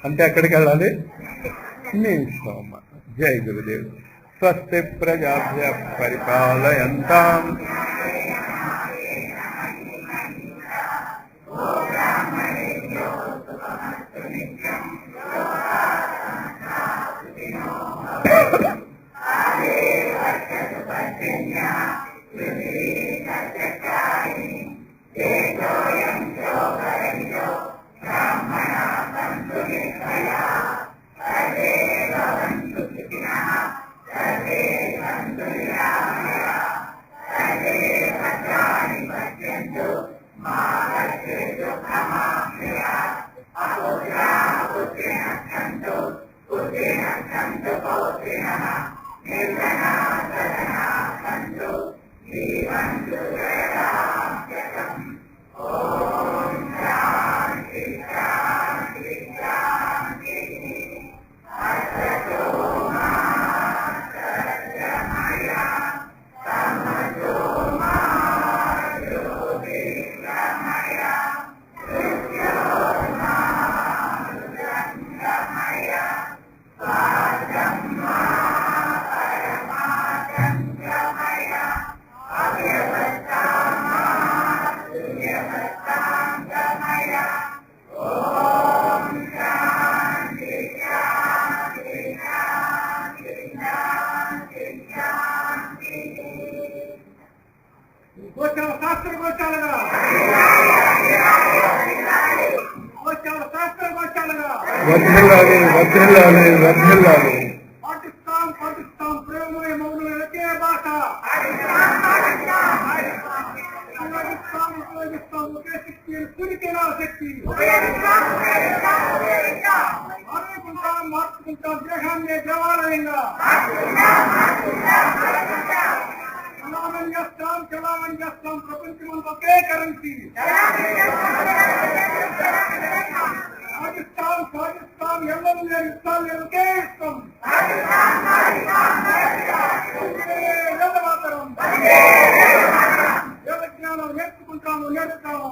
అంటే ఎక్కడికి వెళ్ళాలి? మీ ఇష్టం అమ్మా. జై గురుదేవ్. స్వస్తి ప్రజాభ్య పరిపాలయంతాం వర్ధిల్లాలి వర్ధిల్లాలి వర్ధిల్లాలి. పాకిస్తాన్ పాకిస్తాన్ ప్రేమమయ మౌనుల ఒకే భాష. ఉపయోగిస్తాం ఉపయోగిస్తాం ఒకే శక్తి, సునికిన శక్తి. మార్చుకుంటాం మార్చుకుంటాం దేహాన్ని దేవాలయంగా. చలామణి చేస్తాం చలామణి చేస్తాం ప్రపంచమంతా ఒకే కరెన్సీ. పాకిస్తాన్ పాకిస్తాన్ ఎవరు లేరు ఇస్తాం లేదు ఒకే ఇస్తాం. వేద మాతరం వేద జ్ఞానం నేర్చుకుంటాము నేర్చుతాము.